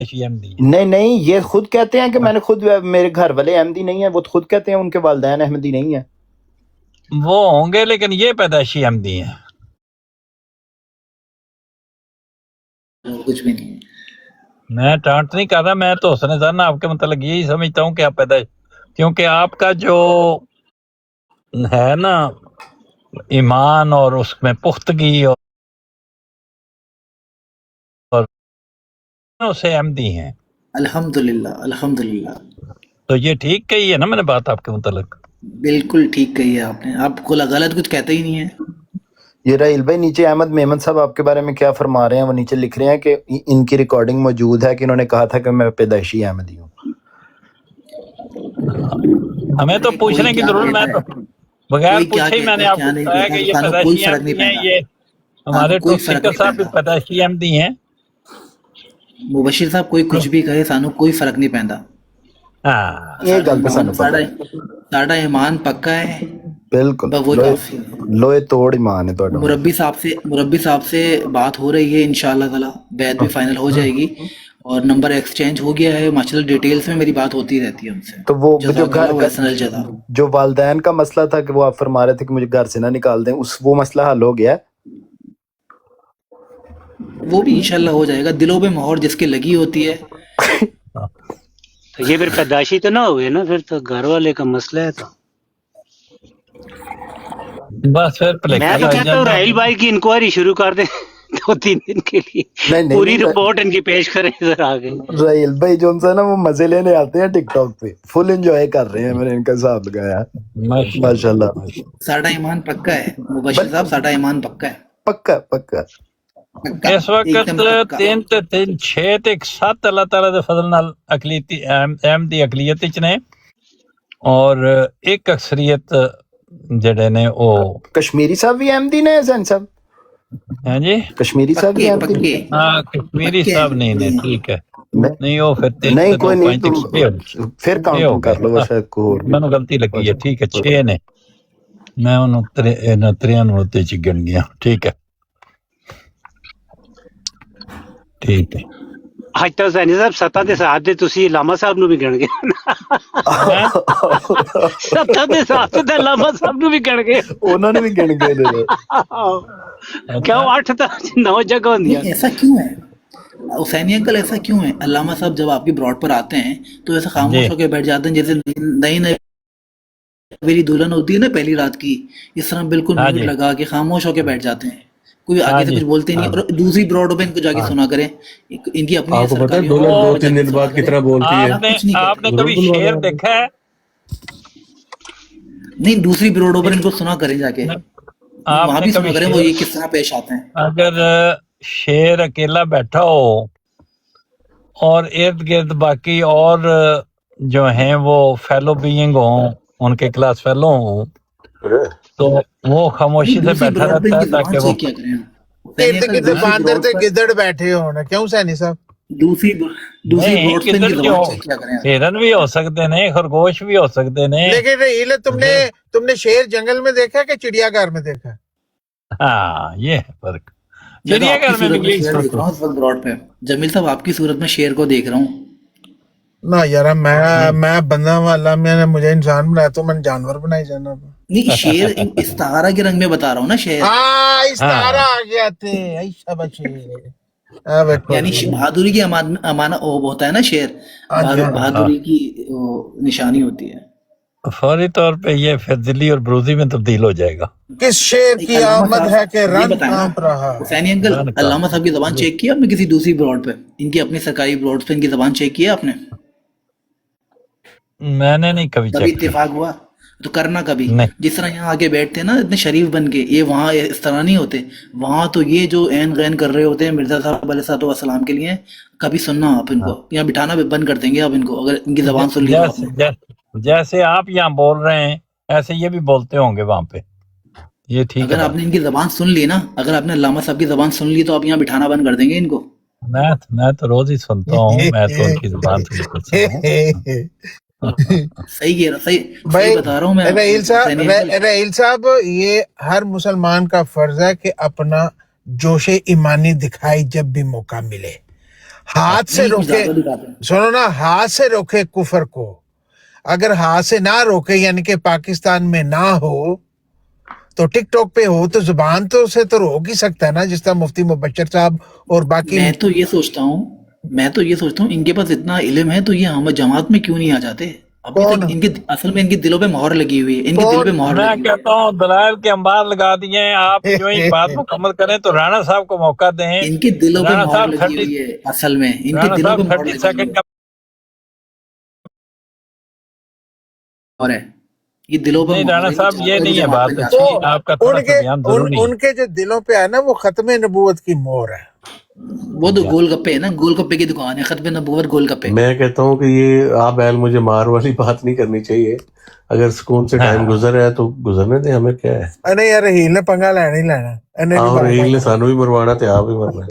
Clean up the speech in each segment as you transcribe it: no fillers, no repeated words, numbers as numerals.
شیعہ احمدی ہیں. نہیں نہیں، یہ خود کہتے ہیں کہ میں نے خود، میرے گھر والے احمدی نہیں ہیں، وہ خود کہتے ہیں ان کے والدین احمدی نہیں ہیں. وہ ہوں گے لیکن یہ پیدائشی احمدی ہیں. کچھ بھی نہیں. میں ٹانٹ نہیں کر رہا، میں تو حسن ظن آپ کے متعلق یہی سمجھتا ہوں کہ آپ پیدائش، کیونکہ آپ کا جو ہے نا ایمان اور اس میں پختگی اور اسے احمدی ہیں. الحمدللہ الحمدللہ. تو یہ ٹھیک کہی ہے نا میں نے بات آپ کے متعلق. بالکل ٹھیک کہی ہے آپ نے، آپ کو غلط کچھ کہتے ہی نہیں ہے. یہ رائل بھائی نیچے احمد میمن صاحب آپ کے بارے میں کیا فرما رہے ہیں، وہ نیچے لکھ رہے ہیں کہ ان کی ریکارڈنگ موجود ہے کہ انہوں نے کہا تھا کہ میں پیدائشی احمدی ہوں. ہمیں تو کوئی پوچھنے کی کیا ضرورت، میں کہتا تو ہے، بغیر کوئی کیا پوچھے ہی میں کہتا نے ہے آپ کیا کو نہیں بتایا کہتا کہ ہے، یہ سانو کوئی پیدائشی فرق نہیں احمدی ہیں. پہنتا. یہ ہمارے کوئی ٹاپ فرق اسپیکر نہیں صاحب بھی پہنتا. پیدائشی احمدی ہیں. مبشر صاحب کوئی کچھ بھی کہے سانو کوئی فرق نہیں پہنتا. ہاں یہ گل تو سانو پتہ ہے. ساڑا ایمان پکا ہے، بالکل بس وہی لوہے کافی ہے. لوہے توڑ ایمان ہے تہاڈا. مربی صاحب سے بات ہو رہی ہے انشاءاللہ تعالی، بیعت بھی فائنل ہو جائے گی اور نمبر ایکسچینج ہو گیا ہے. ماشاءاللہ ڈیٹیلز میں میری بات ہوتی رہتی ہے ان سے. تو وہ جو جزاک اللہ و احسن الجزا. جو والدین کا مسئلہ تھا کہ وہ آپ فرما رہے تھے کہ مجھے گھر سے نہ نکال دیں، وہ مسئلہ حل ہو گیا ہے؟ وہ بھی انشاءاللہ ہو جائے گا. دلوں پہ مہر جس کے لگی ہوتی ہے. تو یہ پھر پیدائشی تو نہ ہوئے نا، پھر تو گھر والے کا مسئلہ ہے. تو بس پھر میں پلیکا تو لگ کہتا ہوں راہیل بھائی کی انکوائری شروع کر دیں 2-3 دن کے لیے، نہیں پوری نہیں، رپورٹ ان کی پیش کریں ادھر آگے. رحیل بھائی جو نا وہ مزے لینے آتے ہیں ٹک ٹاک پہ، فل انجوائے کر رہے ہیں، میں نے ان کا حساب لگایا. ماشاء اللہ. ساڑا ایمان پکا ہے مبشر صاحب، ساڑا ایمان پکا ہے. پکا پکا. پکا اس وقت ایک دم پکا. 3 تے 3 6 تے 7 اللہ تعالیٰ دے فضل نال اقلیتی احمدی اقلیت وچ نے، اور ایک اکثریت جڑے نے او کشمیری صاحب بھی احمدی نے حسین صاحب؟ ہیں جی. کشمیری صاحب بھی احمدی پکے ہاں کشمیری پکے صاحب نہیں نے، ہیں. ٹھیک ہے. نے؟ نہیں وہ پھر 3 نہیں تے 2 کوئی نہیں، 5 تے 6 تم پھر ہو کاؤنٹنگ گئے. کر لو، وہ شاید کو اور مینوں غلطی لگی ہے. ٹھیک ہے 6 نے، میں انہوں 93 چ گن گیا. ٹھیک ہے ٹھیک ہے. حج تو حسین صاحب 7 ਦੇ ਸਾਥ ਦੇ ਤੁਸੀਂ ਲਾਮਾ ਸਾਹਿਬ ਨੂੰ ਵੀ ਗਿਣ ਗਏ. ہیں 7 ਦੇ ਸਾਥ ਤੇ ਲਾਮਾ ਸਾਹਿਬ ਨੂੰ ਵੀ ਗਿਣ ਗਏ. انہوں نے بھی گن گئے نے. کیوں 8 ਤਾਂ 9 جگہ ہوندیاں. نہیں ایسا کیوں ہے حسینی انکل، ایسا کیوں ہے؟ علامہ صاحب جب آپ کی براڈ پر آتے ہیں تو ایسا جی خاموش ہو کے بیٹھ جاتے ہیں جیسے نئی نئی میری دلہن ہوتی ہے نا پہلی رات کی، اس طرح بالکل ہاں میوٹ جی لگا کے خاموش ہو کے بیٹھ جاتے ہیں، کوئی ہاں آگے سے جی کچھ بولتے نہیں. ہاں. اور دوسری براڈ پہ ان کو جا کے سنا کریں، ان کی اپنی آپ کو پتا ہے سرکاری ڈالر ہو وہ 2-3 جا کے دن سنا بعد کریں. کتنا بولتی ہے. آپ کچھ نہیں آپ نے کہتے. ضرور کبھی بلوانا شیر آپ نے. دیکھا ہے؟ نہیں دوسری براڈوں پر ان کو سنا کریں جا کے، آپ وہاں نے بھی کبھی سنا کریں وہ شیر، یہ کس طرح پیش آتے ہیں. اگر شیر اکیلا بیٹھا ہو اور ارد گرد باقی اور جو ہیں وہ فیلو بینگ ہوں، ان کے کلاس فیلو ہوں، تو وہ خاموشی نہیں سے دوسری بیٹھا براڈ پہ رہتا ان ہے کی زبان تاکہ وہ چیک کیا کریں. حسینی ارد انکل گرد دوسری باندر براڈ تے پر گدڑ بیٹھے ہونے، کیوں سینی صاحب؟ دوسری نہیں. براڈ پہ ان گدڑ کی کیوں؟ زبان چیک کیا کریں. ہرن بھی ہو سکتے نے، خرگوش بھی ہو سکتے نے. لیکن رحیل تم نے شیر جنگل میں دیکھا کہ چڑیا گھر میں دیکھا؟ ہاں یہ ہے فرق. میں تو چڑیا آپ کی گھر میں صورت بھی میں یہی شیر فرق دیکھ رہا ہوں اس وقت براڈ پہ. جمیل صاحب آپ کی صورت میں شیر کو دیکھ رہا ہوں. نہ یار میں بندہ والا، میں نے مجھے انسان بنایا تو میں جانور بنائی جانا. نہیں شیر استعارہ کے رنگ میں بتا رہا ہوں نا شیر، استارہ آ گیا تھے ایسا بچے. یعنی بہادری کی امانہ وہ ہوتا ہے نا شیر، بہادری کی نشانی ہوتی ہے. فوری طور پہ یہ پھر دلی اور بروزی میں تبدیل ہو جائے گا. کس شیر کی علامہ آمد ہے صاحب کہ یہ رن بتائیں نا کانپ رہا ہے. حسینی انکل، علامہ صاحب کی زبان چیک کیا آپ نے کسی دوسری براڈ پہ؟ ان کی اپنی سرکاری براڈ پہ ان کی زبان چیک کیا آپ نے؟ میں نے نہیں کبھی کبھی چیک کی. اتفاق ہوا تو کرنا کبھی. نہیں. جس طرح یہاں آگے بیٹھتے ہیں نا اتنے شریف بن کے، یہ وہاں اس طرح نہیں ہوتے. وہاں تو یہ جو عین غین کر رہے ہوتے ہیں مرزا صاحب علیہ الصلوۃ والسلام کے لیے، کبھی سننا آپ ان کو یہاں بٹھانا بند کر دیں گے آپ ان کو اگر ان کی زبان سن لی تو آپ نے. جیسے آپ یہاں بول رہے ہیں ایسے یہ بھی بولتے ہوں گے وہاں پہ. یہ ٹھیک ہے اگر آپ بات. نے ان کی زبان سن لی نا، اگر آپ نے علامہ صاحب کی زبان سن لی تو آپ یہاں بٹھانا بند کر دیں گے ان کو. میں تو روز ہی سنتا ہوں، میں تو ان کی زبان سے نکلتا ہوں. صحیح کہہ رہا، صحیح بھائی بتا رہا ہوں میں. رحیل صاحب یہ ہر مسلمان کا فرض ہے کہ اپنا جوش ایمانی دکھائے جب بھی موقع ملے. ہاتھ سے نہیں کچھ روکے، زیادہ دکھاتے ہیں. سنو نا، ہاتھ سے روکے کفر کو، اگر ہاتھ سے نہ روکے یعنی کہ پاکستان میں نہ ہو تو ٹک ٹاک پہ ہو تو زبان تو سے تو روک ہی سکتا ہے نا، جس طرح مفتی مبشر صاحب اور باقی. میں تو یہ سوچتا ہوں ان کے پاس اتنا علم ہے تو یہ ہم جماعت میں کیوں نہیں آ جاتے ابھی کون تک؟ ان کے اصل میں ان کے دلوں پہ مہر لگی ہوئی ہے، ان کے دل پہ مہر میں لگی ہوئی ہے. کہتا ہوں دلائل کے انبار لگا دیے ہیں، آپ جو ہی بات مکمل کریں تو رانا صاحب کو موقع دیں. ان کے دلوں پہ رانا مہر صاحب لگی ہوئی ہے، اصل میں ان کے رانا دلوں پہ صاحب مہر 30 لگی ہوئی سیکنڈ ہے. کا اور ہے یہ دلوں پہ نہیں، مہر رانا ہے، یہ صاحب یہ چاہتے ہیں نہیں کہ ہے جماعت بات، میں جا تو سکیں. آپ کا تھوڑا ان سا کے بیان ضروری ہے. ان کے جو دلوں پہ ہے نا وہ ختم نبوت کی مہر ہے. وہ تو گول گپے ہے نا، گول گپے کی دکان ہے، ختم نبوت گول گپے. میں کہتا ہوں کہ یہ آپ ایل مجھے مار والی بات نہیں کرنی چاہیے، اگر سکون سے ٹائم گزر ہے تو گزرنے دیں، ہمیں کیا ہے. نہیں یار، ہیل نے پنگا لینا ہی لینا، انہیں نہیں اور بات ریل نے کرنا. سانو بھی مروانا تے آپ بھی مرنا.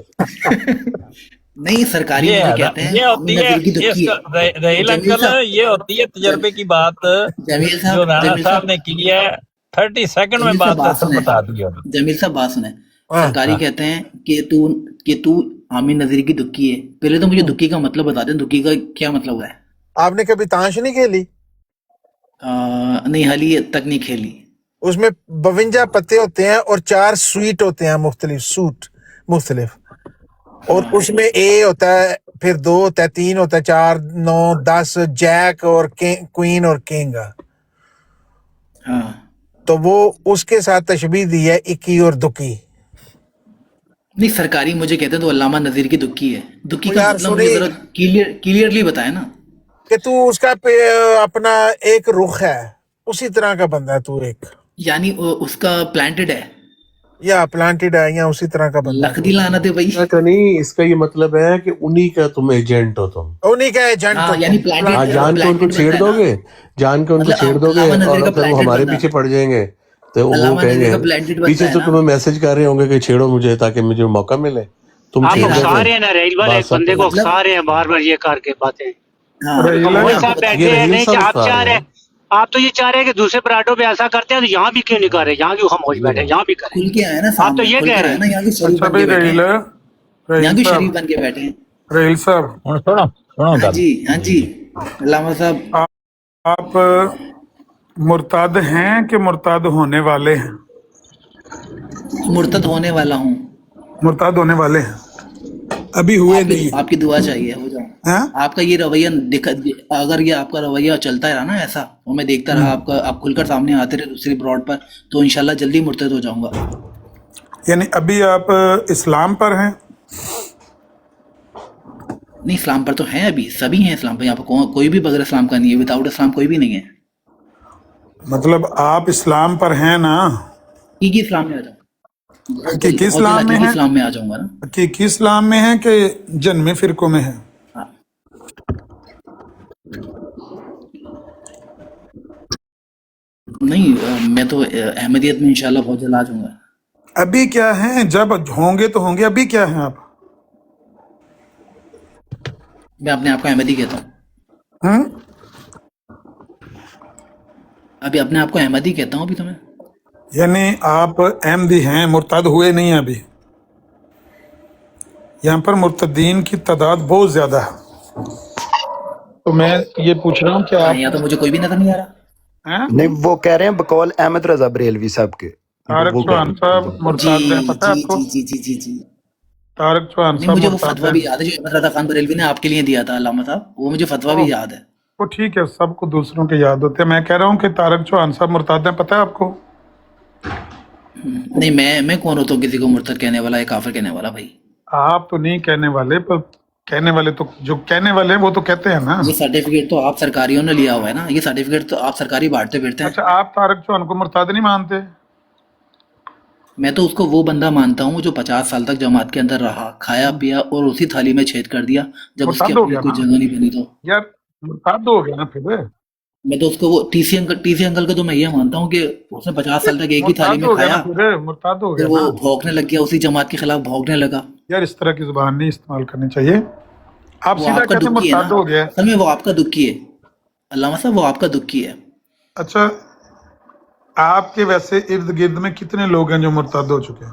نہیں سرکاری مجھے کہتے ہیں یہ امی ہوتی ہے نذیر کی اس دکی ہے. رحیل جمیل انکل، یہ ہوتی ہے تجربے کی بات جمیل جو رانا جمیل صاحب نے کی ہے. 30 سیکنڈ میں جمیل صاحب بات بات ختم سنیں، بتا دی ہوگی. جمیل صاحب بات سنیں. ہاں، سرکاری کہتے ہیں کہ تو عامر نذیر کی دکی ہے. پہلے تو مجھے دکی کا مطلب بتا دیں، دکی کا کیا مطلب ہے؟ آپ نے کبھی تاش نہیں کھیلی؟ نہیں حالی تک نہیں کھیلی. اس میں 52 پتے ہوتے ہیں اور 4 سویٹ ہوتے ہیں، مختلف، اور اس میں اے ہوتا ہے، پھر 2 ہوتا ہے، 3 ہوتا ہے، 4 9 10 جیک اور کوئین اور کنگ. ہاں تو وہ اس کے ساتھ تشبیہ دی ہے اکی اور دکی. نہیں سرکاری مجھے کہتے ہیں تو علامہ نذیر کی دکی ہے. دکی وہ کا یار مطلب مجھے سنی ذرا کلیئرلی بتائے نا. کہ تو اس کا اپنا ایک رخ ہے، اسی طرح کا بندہ ہے تو، ایک یعنی اس کا پلانٹڈ ہے، یا پلانٹڈ ہے یا اسی طرح کا بندہ ہے تو. لکھدی لعنت ہے بھائی. کا نہیں، اس کا یہ مطلب ہے کہ انہی کا تم ایجنٹ ہو تم. انہیں کا ایجنٹ ہاں ہو یعنی تم. ہاں، جان کے ان کو پلانٹڈ چھیڑ بندہ ہے دو نا، گے، جان کے ان کو مطلب چھیڑ دو گے، علامہ اور نذیر کا اگر وہ پلانٹڈ ہمارے بندہ، پیچھے پڑ جائیں گے تو وہ علامہ کہیں نذیر گے کا پلانٹڈ بندہ پیچھے ہے تو نا. تمہیں میسج کر رہے ہوں گے کہ چھیڑو مجھے تاکہ مجھے موقع ملے، تم آپ نہیں چھیڑ دو رانا گے. اکسا رہے ہیں نا رحیل بھائی، ایک بات بندے کو مطلب اکسا رہے ہیں بار بار یہ کر کے باتیں. ہاں تو میں مول آپ کو صاحب بتا یہ بیٹھے ہیں، رحیل نہیں کہ صاحب آپ اکسا چاہ رہے رہے ہیں. آپ تو یہ چاہ رہے ہیں کہ دوسرے پراٹوں پہ ایسا کرتے ہیں تو یہاں بھی کیوں نہیں کر رہے، یہاں کیوں خاموش جی بیٹھے، ہاں. یہاں بھی کریں. کھل کے آئے نا آپ تو سامنے، یہ کھل کہہ کر رہے آئے ہیں. نا، یہاں کے شریف اچھا بن بھائی کے بیٹھے ہیں، یہاں رحیل کے صاحب، شریف بن کے بیٹھے ہیں. رحیل صاحب، ہن سنو ہاں گل. جی ہاں جی جی جی. علامہ صاحب. آپ مرتد ہیں کہ مرتد ہونے والے ہیں؟ مرتد ہونے والا ہوں. مرتد ہونے والے ہیں، ابھی ہوئے نہیں ہیں. آپ کی دعا چاہیے ہو جاؤں. ہاں؟ آپ کا یہ رویہ اگر یہ آپ کا رویہ چلتا رہا نا ایسا، اور میں دیکھتا رہا آپ کھل کر سامنے آتے رہے دوسری براڈ پر، تو انشاءاللہ جلدی مرتد ہو جاؤں گا. یعنی ابھی آپ اسلام پر ہیں؟ نہیں اسلام پر تو ہیں، ابھی سبھی ہیں اسلام پر. یہاں پر کوئی بھی بغیر اسلام کا نہیں ہے، وداؤٹ اسلام کوئی بھی نہیں ہے. مطلب آپ اسلام پر ہیں نا؟ حقیقی اسلام میں آ جاؤں، بہت جلد حقیقی بہت جلد اسلام میں حقیقی ہیں؟ اسلام میں آ جاؤں گا نا. حقیقی اسلام میں ہیں کہ جنمی فرقوں میں ہیں؟ ہاں. نہیں میں تو احمدیت میں انشاءاللہ بہت جلد آ جاؤں گا. ابھی کیا ہیں؟ جب ہوں گے تو ہوں گے، ابھی کیا ہیں آپ؟ میں اپنے آپ کو احمدی کہتا ہوں، ہوں؟ ابھی اپنے آپ کو احمدی کہتا ہوں ابھی تو میں. یعنی آپ احمدی ہیں، مرتد ہوئے نہیں ہیں ابھی؟ یہاں پر مرتدین کی تعداد بہت زیادہ ہے، تو میں یہ پوچھ رہا ہوں کہ کہاں آپ ہے؟ یہاں تو مجھے کوئی بھی نظر نہیں آ رہا. ہیں؟ نہیں، وہ کہہ رہے ہیں بقول احمد رضا بریلوی صاحب کے، طارق وہ کہہ رہے چوہان صاحب ہیں. جی مرتد ہیں، پتہ ہے جی آپ کو؟ جی جی جی جی جی. طارق چوہان نہیں صاحب مجھے وہ مرتد فتویٰ ہیں. بھی یاد ہے جو احمد رضا خان بریلوی نے آپ کے لیے دیا تھا علامہ صاحب، وہ مجھے فتویٰ بھی یاد ہے. وہ ٹھیک ہے، سب کو دوسروں کے یاد ہوتے ہیں. میں کہہ رہا ہوں کہ طارق چوہان صاحب مرتد ہیں، پتہ ہے آپ کو؟ نہیں میں کون ہوتا ہوں کسی کو مرتد کہنے والا یا کافر کہنے والا بھائی؟ آپ تو نہیں کہنے والے، پر کہنے والے تو جو کہنے والے ہیں وہ تو کہتے ہیں نا. یہ سرٹیفکیٹ تو آپ سرکاریوں نے لیا ہوا ہے نا، یہ سرٹیفکیٹ تو آپ سرکاری بانٹتے پھرتے ہیں. اچھا، آپ طارق چوہان کو مرتد نہیں مانتے؟ میں تو اس کو وہ بندہ مانتا ہوں جو 50 سال تک جماعت کے اندر رہا، کھایا پیا اور اسی تھالی میں چھید کر دیا جب اس کی مرتد ہو اپنی گیا کوئی نا جگہ نہیں بنی. تو یار، مرتد ہو گیا نا پھر. میں تو اس کو وہ ٹی سی انکل کا تو میں یہ مانتا ہوں کہ اس نے 50 سال تک ایک ہی تھالی مرتد میں ہو گیا نا کھایا، پھر، مرتد ہو پھر گیا وہ نا. بھونکنے لگ گیا، اسی جماعت کے خلاف بھونکنے لگا. یار اس طرح کی زبان نہیں استعمال کرنی چاہیے. آپ وہ سیدھا آپ کا کہتے ہیں دکی ہے نا، مرتد ہو گیا. اصل میں وہ آپ کا دکی ہے علامہ صاحب، وہ آپ کا دکی ہے. اچھا، آپ کے ویسے ارد گرد میں کتنے لوگ ہیں جو مرتد ہو چکے ہیں؟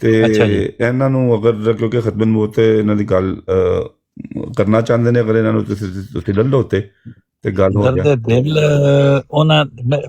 ਤੇ ਇਹਨਾਂ ਨੂੰ ਅਗਰ ਕਿਉਂਕਿ ਖਤਮ ਨਬੂਵਤ ਇਹਨਾਂ ਦੀ ਗੱਲ ਕਰਨਾ ਚਾਹੁੰਦੇ ਨੇ, ਅਗਰ ਇਹਨਾਂ ਨੂੰ ਤੁਸੀਂ ਲੈ ਲਓ ਤੇ ਗੱਲ ਹੋ ਦਰਦ ਦਿਲ ਉਹਨਾਂ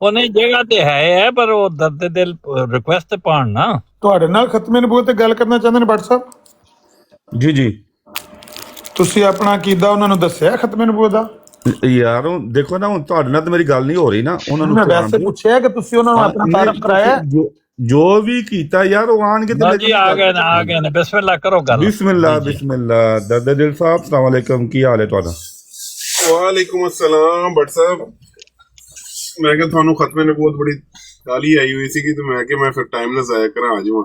ਉਹ ਨਹੀਂ ਜਗ੍ਹਾ ਤੇ ਹੈ ਪਰ ਉਹ ਦਰਦ ਦਿਲ ਰਿਕੁਐਸਟ ਤੇ ਪਾਣ ਨਾ। ਤੁਹਾਡੇ ਨਾਲ ਖਤਮੇ ਨਬੂਵਤ ਤੇ ਗੱਲ ਕਰਨਾ ਚਾਹੁੰਦੇ ਨੇ ਭੱਟ ਸਾਹਿਬ। ਜੀ ਤੁਸੀਂ ਆਪਣਾ ਅਕੀਦਾ ਉਹਨਾਂ ਨੂੰ ਦੱਸਿਆ ਖਤਮੇ ਨਬੂਵਤ ਦਾ? ਯਾਰ ਦੇਖੋ ਨਾ, ਹੁਣ ਤੁਹਾਡੇ ਨਾਲ ਤਾਂ ਮੇਰੀ ਗੱਲ ਨਹੀਂ ਹੋ ਰਹੀ ਨਾ, ਉਹਨਾਂ ਨੂੰ ਮੈਂ ਵੈਸੇ ਪੁੱਛਿਆ ਕਿ ਤੁਸੀਂ ਉਹਨਾਂ ਨੂੰ ਆਪਣਾ ਤਾਰਫ ਕਰਾਇਆ? ਜੋ ਵੀ ਕੀਤਾ ਯਾਰ ਉਹ ਆਣ ਕੇ ਤੇ ਨਾ ਮੇਰੇ ਜੀ ਨਾਲ ਆ ਗੱਲ ਗਏ ਨਾ ਆ ਗਏ ਨੇ ਬਿਸਮਿਲ੍ਲਾ ਕਰੋ ਗੱਲ ਬਿਸਮਿਲ੍ਲਾ ਜੀ ਜੀ ਬਿਸਮਿਲ੍ਲਾ ਦਰਦ ਦਿਲ ਸਾਹਿਬ ਅਸਲਾਮ ਅਲੈਕਮ ਕੀ ਹਾਲ ਹੈ ਤੁਹਾਡਾ ਵਾਲੇਕੁਮ ਅਸਲਾਮ ਭੱਟ ਸਾਹਿਬ ਮੈਂ ਕਿਹਾ ਤੁਹਾਨੂੰ ਖਤਮੇ ਨਬੂਵਤ ਬੜੀ ਕਾਲੀ ਆਈ ਹੋਈ ਸੀ ਕਿ ਮੈਂ ਕਿ ਮੈਂ ਫਿਰ ਟਾਈਮ ਨਾ ਜ਼ਾਇਆ ਕਰਾਂ ਆ ਜਾਵਾਂ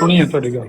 ਸੁਣੀਏ ਤੁਹਾਡੀ ਗੱਲ।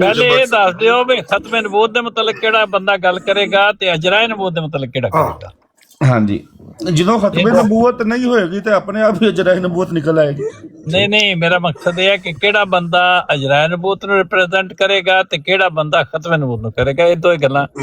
ਪਹਿਲੇ ਇਹ ਦੱਸ ਦਿਓ ਵੀ ਖਤਮੇ ਨਬੂਵਤ ਦੇ ਮੁਤਲਕ ਕਿਹੜਾ ਬੰਦਾ ਗੱਲ ਕਰੇਗਾ ਤੇ ਅਜਰਾਏ ਨਬੂਵਤ ਦੇ ਮੁਤਲਕ ਕਿਹੜਾ ਕਰੇਗਾ। ਹਾਂਜੀ ਜਦੋਂ ਖਤਮੇ ਨਬੂਵਤ ਨਹੀਂ ਹੋਏਗੀ ਤੇ ਆਪਣੇ ਆਪ ਹੀ ਅਜਰਾਏ ਨਬੂਵਤ ਨਿਕਲ ਆਏਗੀ। ਨਹੀਂ ਨਹੀਂ ਮੇਰਾ ਮਕਸਦ ਇਹ ਹੈ ਕਿ ਕਿਹੜਾ ਬੰਦਾ ਅਜਰਾਏ ਨਬੂਵਤ ਨੂੰ ਰਿਪਰੈਜ਼ੈਂਟ ਕਰੇਗਾ ਤੇ ਕਿਹੜਾ ਬੰਦਾ ਖਤਮੇ ਨਬੂਵਤ ਨੂੰ ਕਰੇਗਾ। ਇਹ ਦੋ ਹੀ ਗੱਲਾਂ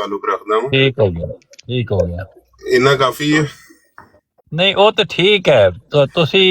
ਤਾਲੁਕ ਰੱਖਦਾ ਹਾਂ। ਠੀਕ ਹੋ ਗਿਆ ਇੰਨਾ ਕਾਫੀ ਹੈ। ਨਹੀਂ ਉਹ ਤੇ ਠੀਕ ਹੈ ਤੁਸੀਂ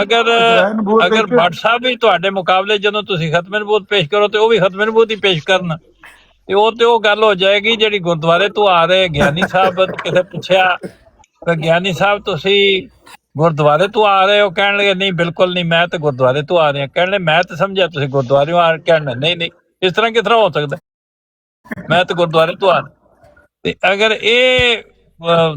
ਅਗਰ ਭੱਟ ਸਾਹਿਬ ਵੀ ਤੁਹਾਡੇ ਮੁਕਾਬਲੇ ਜਦੋਂ ਤੁਸੀਂ ਖਤਮ ਨਬੂਵਤ ਪੇਸ਼ ਕਰੋ ਤੇ ਉਹ ਵੀ ਖਤਮ ਨਬੂਵਤ ਹੀ ਪੇਸ਼ ਕਰਨ ਤੇ ਉਹ ਗੱਲ ਹੋ ਜਾਏਗੀ ਜਿਹੜੀ ਗੁਰਦੁਆਰੇ ਤੋਂ ਆ ਰਹੇ ਗਿਆਨੀ ਸਾਹਿਬ ਕਿਸੇ ਪੁੱਛਿਆ ਕਿ ਗਿਆਨੀ ਸਾਹਿਬ ਤੁਸੀਂ ਗੁਰਦੁਆਰੇ ਤੋਂ ਆ ਰਹੇ ਹੋ ਕਹਿਣ ਲੱਗੇ ਨਹੀਂ ਬਿਲਕੁਲ ਨਹੀਂ ਮੈਂ ਤਾਂ ਗੁਰਦੁਆਰੇ ਤੋਂ ਆ ਰਿਹਾ ਕਹਿਣ ਲੱਗੇ ਮੈਂ ਤਾਂ ਸਮਝਿਆ ਤੁਸੀਂ ਗੁਰਦੁਆਰਿਓਂ ਆ ਕਹਿਣ ਨਹੀਂ ਨਹੀਂ ਇਸ ਤਰ੍ਹਾਂ ਕਿਸ ਤਰ੍ਹਾਂ ਹੋ ਸਕਦਾ ਮੈਂ ਤਾਂ ਗੁਰਦੁਆਰੇ ਤੋਂ ਆ ਤੇ ਅਗਰ ਇਹ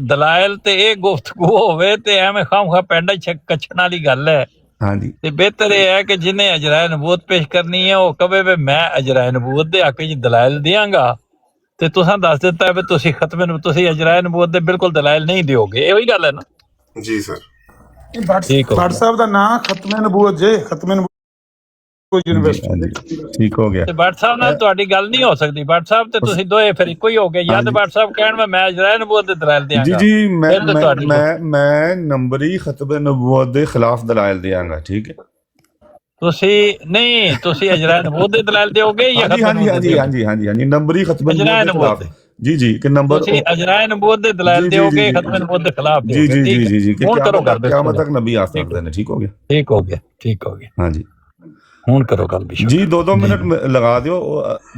ਦਲਾਇਲ ਤੇ ਇਹ ਗੁਫ਼ਤਗੂ ਹੋਵੇ ਤੇ ਐਵੇਂ ਖਾਮਖਾ ਪੈਂਡਾ ਕੱਛਣ ਵਾਲੀ ਗੱਲ ਹੈ। ਹਾਂਜੀ ਤੇ ਬਿਹਤਰ ਇਹ ਹੈ ਕਿ ਜਿਹਨੇ ਅਜਰਾਏ ਨਬੂਵਤ ਪੇਸ਼ ਕਰਨੀ ਹੈ ਉਹ ਕਹੇ ਵੀ ਮੈਂ ਅਜਰਾਏ ਨਬੂਵਤ ਦੇ ਹੱਕ ਵਿੱਚ ਦਲਾਇਲ ਦਿਆਂਗਾ ਤੇ ਤੁਸੀਂ ਦੱਸ ਦਿੱਤਾ ਵੀ ਤੁਸੀਂ ਖਤਮੇ ਨੂੰ ਤੁਸੀਂ ਅਜਰਾਏ ਨਬੂਵਤ ਦੇ ਬਿਲਕੁਲ ਦਲਾਇਲ ਨਹੀਂ ਦਿਓਗੇ। ਇਹੋ ਹੀ ਗੱਲ ਹੈ ਨਾ ਜੀ ਸਰ। ਠੀਕ ਹੋ ਭੱਟ ਸਾਹਿਬ ਦਾ ਨਾਂ ਖਤਮੇ ਨਬੂਵਤ ਜੇ ਖਤਮੇ ਨਬੂਵਤ ਯੂਨੀਵਰਸਿਟੀ ਠੀਕ ਹੋ ਗਿਆ। ਤੇ ਭੱਟ ਸਾਹਿਬ ਨਾਲ ਤੁਹਾਡੀ ਗੱਲ ਨਹੀਂ ਹੋ ਸਕਦੀ। ਭੱਟ ਸਾਹਿਬ ਤੇ ਤੁਸੀਂ ਦੋਏ ਫਿਰ ਇੱਕੋ ਹੀ ਹੋ ਗਏ ਜਾਂ ਤੇ ਭੱਟ ਸਾਹਿਬ ਕਹਿਣ ਮੈਂ ਅਜਰਾਏ ਨਬੂਵਤ ਦੇ ਦਲਾਇਲ ਜੀ ਦਿਆਂਗਾ ਜੀ ਫਿਰ ਤਾਂ ਤੁਹਾਡੀ ਮੈਂ ਨੰਬਰੀ ਖਤਮੇ ਨਬੂਵਤ ਦੇ ਖਿਲਾਫ ਦਲਾਇਲ ਦਿਆਂਗਾ। ਠੀਕ ਹੈ ਤੁਸੀਂ ਅਜਰਾਏ ਨਬੂਵਤ ਦੇ ਦਲਾਇਲ ਦਿਓਗੇ ਜਾਂ ਹਾਂਜੀ ਖਤਮੇ ਹਾਂਜੀ ਨਬੂਵਤ ਹਾਂਜੀ ਹਾਂਜੀ ਹਾਂਜੀ ਨੰਬਰੀ ਖਤਮੇ ਅਜਰਾਏ ਨਬੂਵਤ ਦੇ ਨਬੂਵਤ ਖਿਲਾਫ ਜੀ ਜੀ ਕਿ ਨੰਬਰ ਤੁਸੀਂ ਅਜਰਾਏ ਨਬੂਵਤ ਦੇ ਦਲਾਇਲ ਦਿਓਗੇ ਖਤਮੇ ਨਬੂਵਤ ਦੇ ਖਿਲਾਫ ਜੀ ਦਿਓਗੇ। ਜੀ ਜੀ ਜੀ ਹੁਣ ਕਰੋ ਗੱਲ ਕਿਆਮਤ ਤੱਕ ਨਬੀ ਆ ਸਕਦੇ ਨੇ। ਠੀਕ ਹੋ ਗਿਆ ਠੀਕ ਹੋ ਗਿਆ ਹਾਂਜੀ ਹੁਣ ਕਰੋ ਗੱਲ ਬਿਸ਼ਕ ਜੀ 2 ਮਿੰਟ ਲਗਾ ਦਿਓ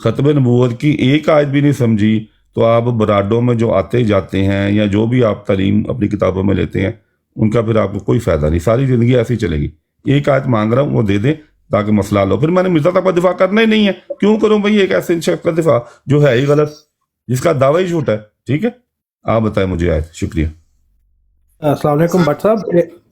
ختم نبوت کی ایک آیت بھی نہیں سمجھی تو آپ برادوں میں جو آتے جاتے ہیں یا جو بھی آپ تعلیم اپنی کتابوں میں لیتے ہیں ان کا پھر آپ کو کوئی فائدہ نہیں، ساری زندگی ایسی چلے گی. ایک آیت مانگ رہا ہوں وہ دے دیں تاکہ مسئلہ حل ہو. پھر میں نے مرزا صاحب کا دفاع کرنا ہی نہیں ہے، کیوں کروں بھائی ایک ایسے شخص کا دفاع جو ہے ہی غلط، جس کا دعویٰ ہی جھوٹا ہے. ٹھیک ہے، آپ بتائیں مجھے آیت. شکریہ. السلام علیکم بٹ صاحب.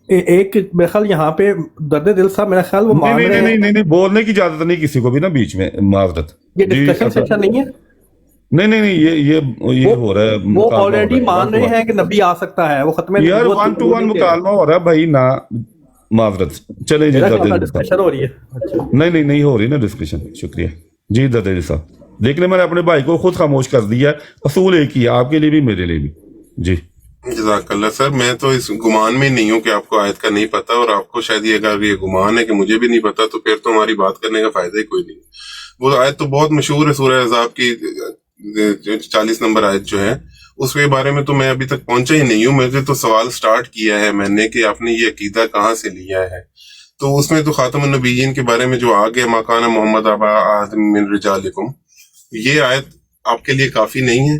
ایک میرے خیال یہاں پہ درد دل صاحب میرا خیال وہ مان رہے ہیں. نہیں بولنے کی اجازت نہیں کسی کو بھی نا بیچ میں، معذرت. یہ ڈسکشن سیکشن نہیں ہے. نہیں یہ ہو رہا ہے، وہ آلریڈی مان رہے ہیں کہ نبی آ سکتا ہے، وہ ختم یار 1 to 1 مکالمہ ہو رہا ہے بھائی نا. معذرت. چلیں جی ڈسکشن ہو رہی ہے. نہیں ہو رہی نا ڈسکشن. شکریہ جی درد صاحب. دیکھ لیں میں نے اپنے بھائی کو خود خاموش کر دیا ہے، اصول ایک ہی ہے آپ کے لیے بھی میرے لیے بھی. جی جزاک اللہ سر. میں تو اس گمان میں نہیں ہوں کہ آپ کو آیت کا نہیں پتا، اور آپ کو شاید یہ گمان ہے کہ مجھے بھی نہیں پتا، تو پھر تو ہماری بات کرنے کا فائدہ ہی کوئی نہیں. وہ آیت تو بہت مشہور ہے، سورہ احزاب کی 40 نمبر آیت جو ہے، اس کے بارے میں تو میں ابھی تک پہنچا ہی نہیں ہوں. مجھے تو سوال سٹارٹ کیا ہے میں نے کہ آپ نے یہ عقیدہ کہاں سے لیا ہے. تو اس میں تو خاتم النبیین کے بارے میں جو آگے ما کان محمد ابا احد من رجالکم، یہ آیت آپ کے لیے کافی نہیں ہے؟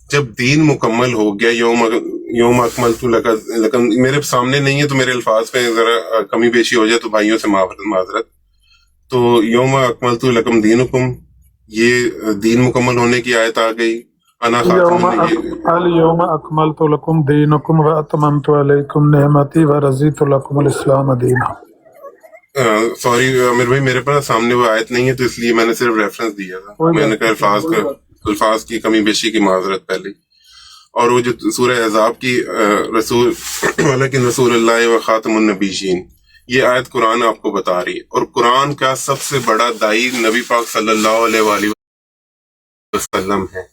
جب دین مکمل ہو گیا، یوم اکملت لکم، میرے سامنے نہیں ہے تو میرے الفاظ پہ ذرا کمی بیشی ہو جائے تو بھائیوں سے معذرت. تو یوم اکملت لکم دینکم، یہ دین مکمل ہونے کی آیت آ گئی. انا خاتم اليوم اکملت لکم دینکم واتممت علیکم نعمتی ورضیت لکم الاسلام دینا. سوری عامر بھائی، میرے پاس سامنے وہ آیت نہیں ہے تو اس لیے میں نے صرف ریفرنس دیا تھا. میں نے کہا الفاظ کی کمی بیشی کی معذرت پہلے. اور وہ جو سورہ احزاب کی رسول ولیکن رسول اللہ و خاتم النبیین، یہ آیت قرآن آپ کو بتا رہی ہے. اور قرآن کا سب سے بڑا داعی نبی پاک صلی اللہ علیہ وآلہ وسلم ہے.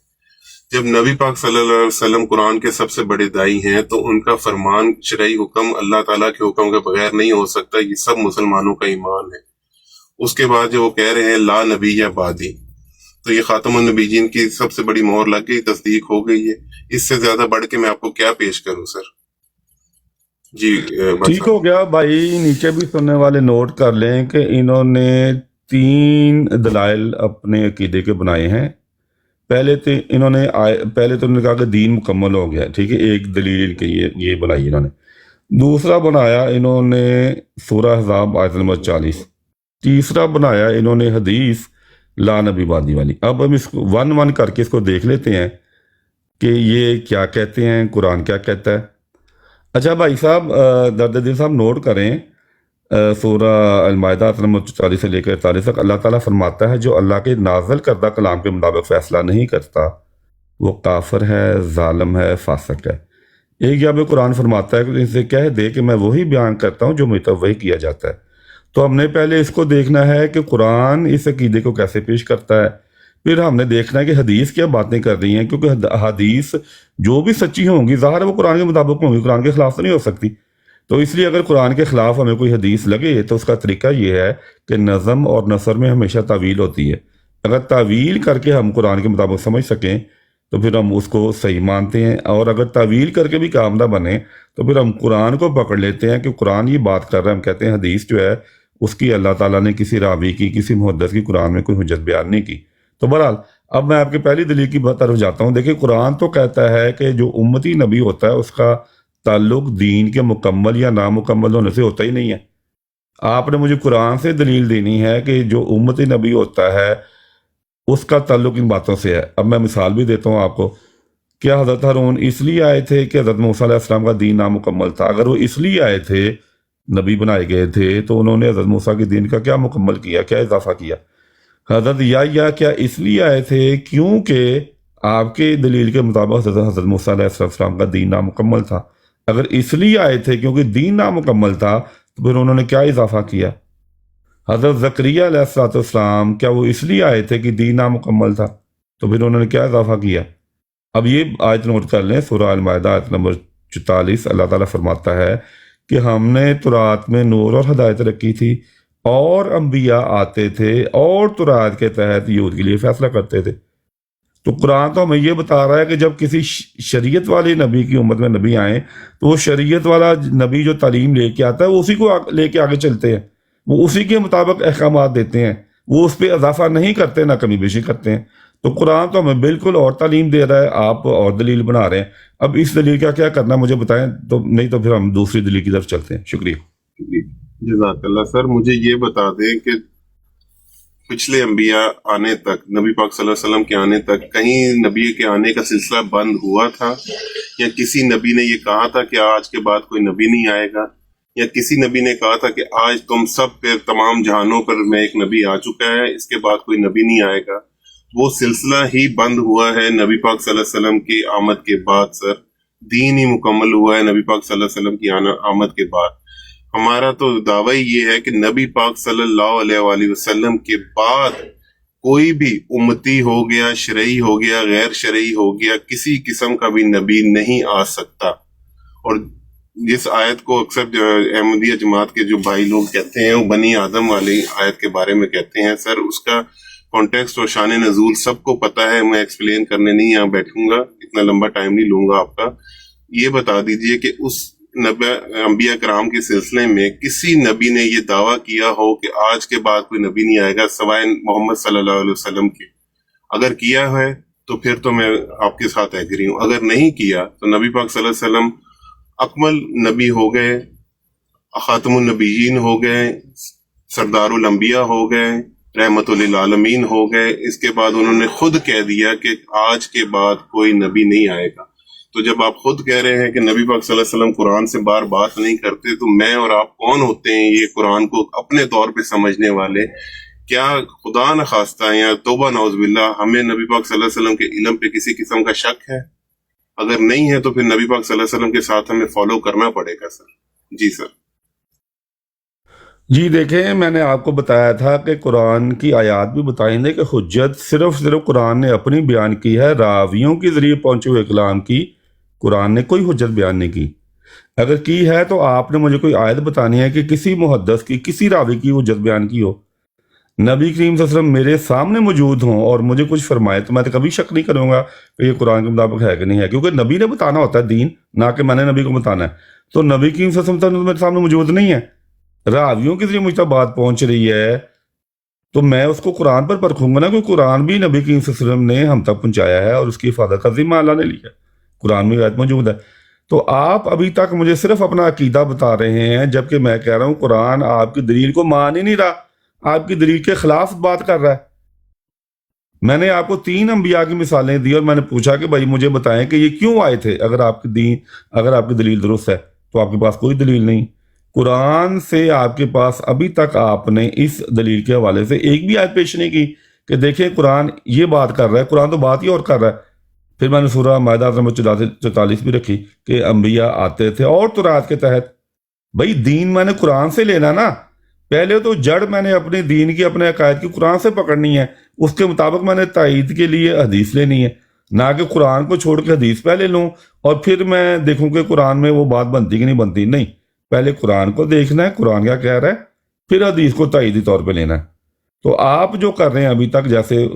جب نبی پاک صلی اللہ علیہ وسلم قرآن کے سب سے بڑے داعی ہیں تو ان کا فرمان شرعی حکم اللہ تعالیٰ کے حکم کے بغیر نہیں ہو سکتا. یہ سب مسلمانوں کا ایمان ہے. اس کے بعد جو وہ کہہ رہے ہیں لا نبی یا بادی، تو یہ خاتم النبیین کی سب سے بڑی مہر لگ گئی، تصدیق ہو گئی ہے. اس سے زیادہ بڑھ کے میں آپ کو کیا پیش کروں سر؟ جی ٹھیک ہو گیا بھائی. نیچے بھی سننے والے نوٹ کر لیں کہ انہوں نے 3 دلائل اپنے عقیدے کے بنائے ہیں. پہلے تو انہوں نے کہا کہ دین مکمل ہو گیا، ٹھیک ہے، ایک دلیل کے یہ بنائی انہوں نے. دوسرا بنایا انہوں نے سورہ احزاب آیت نمبر 40. تیسرا بنایا انہوں نے حدیث لا نبی بادی والی. اب ہم اس کو 1 کر کے اس کو دیکھ لیتے ہیں کہ یہ کیا کہتے ہیں، قرآن کیا کہتا ہے. اچھا بھائی صاحب، درد دل صاحب نوٹ کریں، سورہ المائدہ آیت نمبر 44 سے لے کر 43 تک اللہ تعالیٰ فرماتا ہے جو اللہ کے نازل کردہ کلام کے مطابق فیصلہ نہیں کرتا وہ کافر ہے، ظالم ہے، فاسق ہے. ایک جگہ قرآن فرماتا ہے کہ اسے کہہ دے کہ میں وہی بیان کرتا ہوں جو مجھ تک وحی کیا جاتا ہے. تو ہم نے پہلے اس کو دیکھنا ہے کہ قرآن اس عقیدے کو کیسے پیش کرتا ہے، پھر ہم نے دیکھنا ہے کہ حدیث کیا باتیں کر رہی ہیں، کیونکہ حدیث جو بھی سچی ہوں گی ظاہر ہے وہ قرآن کے مطابق ہوں گی، قرآن کے خلاف تو نہیں ہو سکتی. تو اس لیے اگر قرآن کے خلاف ہمیں کوئی حدیث لگے تو اس کا طریقہ یہ ہے کہ نظم اور نثر میں ہمیشہ تعویل ہوتی ہے. اگر تعویل کر کے ہم قرآن کے مطابق سمجھ سکیں تو پھر ہم اس کو صحیح مانتے ہیں، اور اگر تعویل کر کے بھی کام نہ بنے تو پھر ہم قرآن کو پکڑ لیتے ہیں کہ قرآن یہ بات کر رہا ہے. ہم کہتے ہیں حدیث جو ہے اس کی اللہ تعالیٰ نے کسی راوی کی، کسی محدث کی قرآن میں کوئی حجت بیان نہیں کی. تو بہرحال اب میں آپ کے پہلی دلیل کی طرف جاتا ہوں. دیکھیں قرآن تو کہتا ہے کہ جو امتی نبی ہوتا ہے اس کا تعلق دین کے مکمل یا نامکمل ہونے سے ہوتا ہی نہیں ہے. آپ نے مجھے قرآن سے دلیل دینی ہے کہ جو امتی نبی ہوتا ہے اس کا تعلق ان باتوں سے ہے. اب میں مثال بھی دیتا ہوں آپ کو. کیا حضرت ہارون اس لیے آئے تھے کہ حضرت موسیٰ علیہ السلام کا دین نامکمل تھا؟ اگر وہ اس لیے آئے تھے، نبی بنائے گئے تھے، تو انہوں نے حضرت موسیٰ کے دین کا کیا مکمل کیا، کیا اضافہ کیا؟ حضرت یا کیا اس لیے آئے تھے کیونکہ آپ کے دلیل کے مطابق حضرت موسیٰ علیہ السلام کا دین نامکمل تھا؟ اگر اس لیے آئے تھے کیونکہ دین نامکمل تھا تو پھر انہوں نے کیا اضافہ کیا؟ حضرت زکریا علیہ السلام کیا وہ اس لیے آئے تھے کہ دین نامکمل تھا؟ تو پھر انہوں نے کیا اضافہ کیا؟ اب یہ آیت نوٹ کر لیں، سورہ المائدہ آیت نمبر 44. اللہ تعالیٰ فرماتا ہے کہ ہم نے تورات میں نور اور ہدایت رکھی تھی اور انبیاء آتے تھے اور تورات کے تحت یہود کے لیے فیصلہ کرتے تھے. تو قرآن تو ہمیں یہ بتا رہا ہے کہ جب کسی شریعت والے نبی کی امت میں نبی آئیں تو وہ شریعت والا نبی جو تعلیم لے کے آتا ہے وہ اسی کو لے کے آگے چلتے ہیں، وہ اسی کے مطابق احکامات دیتے ہیں، وہ اس پہ اضافہ نہیں کرتے نہ کمی بیشی کرتے ہیں. تو قرآن تو ہمیں بالکل اور تعلیم دے رہا ہے، آپ اور دلیل بنا رہے ہیں. اب اس دلیل کا کیا کرنا مجھے بتائیں، تو نہیں تو پھر ہم دوسری دلیل کی طرف چلتے ہیں. شکریہ. جزاک اللہ. سر مجھے یہ بتا دیں کہ پچھلے انبیاء آنے تک، نبی پاک صلی اللہ علیہ وسلم کے آنے تک، کہیں نبی کے آنے کا سلسلہ بند ہوا تھا، یا کسی نبی نے یہ کہا تھا کہ آج کے بعد کوئی نبی نہیں آئے گا، یا کسی نبی نے کہا تھا کہ آج تم سب پہ، تمام جہانوں پر میں ایک نبی آ چکا ہے، اس کے بعد کوئی نبی نہیں آئے گا؟ وہ سلسلہ ہی بند ہوا ہے نبی پاک صلی اللہ علیہ وسلم کی آمد کے بعد. سر دین ہی مکمل ہوا ہے نبی پاک صلی اللہ علیہ وسلم کی آمد کے بعد. ہمارا تو دعویٰ یہ ہے کہ نبی پاک صلی اللہ علیہ وآلہ وسلم کے بعد کوئی بھی امتی ہو گیا، شرعی ہو گیا، غیر شرعی ہو گیا، کسی قسم کا بھی نبی نہیں آ سکتا. اور جس آیت کو اکثر جو احمدیہ جماعت کے جو بھائی لوگ کہتے ہیں، وہ بنی آدم والی آیت کے بارے میں کہتے ہیں، سر اس کا کانٹیکسٹ اور شان نزول سب کو پتا ہے. میں ایکسپلین کرنے نہیں یہاں بیٹھوں گا، اتنا لمبا ٹائم نہیں لوں گا آپ کا. یہ بتا دیجئے کہ اس انبیاء کرام کے سلسلے میں کسی نبی نے یہ دعویٰ کیا ہو کہ آج کے بعد کوئی نبی نہیں آئے گا سوائے محمد صلی اللہ علیہ وسلم کے؟ اگر کیا ہے تو پھر تو میں آپ کے ساتھ ایگری ہوں. اگر نہیں کیا تو نبی پاک صلی اللہ علیہ وسلم اکمل نبی ہو گئے، خاتم النبیین ہو گئے، سردار الانبیاء ہو گئے، رحمت للعالمین ہو گئے. اس کے بعد انہوں نے خود کہہ دیا کہ آج کے بعد کوئی نبی نہیں آئے گا. تو جب آپ خود کہہ رہے ہیں کہ نبی پاک صلی اللہ علیہ وسلم قرآن سے بار بات نہیں کرتے، تو میں اور آپ کون ہوتے ہیں یہ قرآن کو اپنے طور پہ سمجھنے والے؟ کیا خدا نخواستہ یا توبہ نعوذ باللہ ہمیں نبی پاک صلی اللہ علیہ وسلم کے علم پہ کسی قسم کا شک ہے؟ اگر نہیں ہے تو پھر نبی پاک صلی اللہ علیہ وسلم کے ساتھ ہمیں فالو کرنا پڑے گا. سر جی سر. جی دیکھیں، میں نے آپ کو بتایا تھا کہ قرآن کی آیات بھی بتائیں دے کہ حجت صرف قرآن نے اپنی بیان کی ہے، راویوں کے ذریعے پہنچے ہوئے کلام کی قرآن نے کوئی حجت بیان نہیں کی. اگر کی ہے تو آپ نے مجھے کوئی آیت بتانی ہے کہ کسی محدث کی، کسی راوی کی حجت بیان کی ہو. نبی کریم صلی اللہ علیہ وسلم میرے سامنے موجود ہوں اور مجھے کچھ فرمائے تو میں تو کبھی شک نہیں کروں گا کہ یہ قرآن کے مطابق ہے کہ نہیں ہے، کیونکہ نبی نے بتانا ہوتا ہے دین، نہ کہ میں نے نبی کو بتانا ہے. تو نبی کریم صلی اللہ علیہ وسلم میرے سامنے موجود نہیں ہے، راویوں کے ذریعے مجھ تک بات پہنچ رہی ہے، تو میں اس کو قرآن پر پرکھوں گا نا، کیونکہ قرآن بھی نبی کریم صلی اللہ علیہ وسلم نے ہم تک پہنچایا ہے اور اس کی حفاظت کا ذمہ اللہ نے لیا ہے. قرآن میں آیت موجود ہے. تو آپ ابھی تک مجھے صرف اپنا عقیدہ بتا رہے ہیں، جبکہ میں کہہ رہا ہوں قرآن آپ کی دلیل کو مان ہی نہیں رہا، آپ کی دلیل کے خلاف بات کر رہا ہے. میں نے آپ کو 3 انبیاء کی مثالیں دی اور میں نے پوچھا کہ بھائی مجھے بتائیں کہ یہ کیوں آئے تھے. اگر آپ کی دلیل درست ہے تو آپ کے پاس کوئی دلیل نہیں. قرآن سے آپ کے پاس ابھی تک آپ نے اس دلیل کے حوالے سے ایک بھی آیت پیش نہیں کی کہ دیکھیں قرآن یہ بات کر رہا ہے، قرآن تو بات ہی اور کر رہا ہے. پھر میں نے سورہ مائدہ نمبر 44 بھی رکھی کہ انبیاء آتے تھے اور تورات کے تحت. بھائی دین میں نے قرآن سے لینا نا، پہلے تو جڑ میں نے اپنے دین کی، اپنے عقائد کی قرآن سے پکڑنی ہے، اس کے مطابق میں نے تائید کے لیے حدیث لینی ہے، نہ کہ قرآن کو چھوڑ کے حدیث پہلے لوں اور پھر میں دیکھوں کہ قرآن میں وہ بات بنتی کہ نہیں بنتی. نہیں، پہلے قرآن کو دیکھنا ہے قرآن کیا کہہ رہا ہے، پھر حدیث کو تائیدی طور پہ لینا ہے. تو آپ جو کر رہے ہیں ابھی تک، جیسے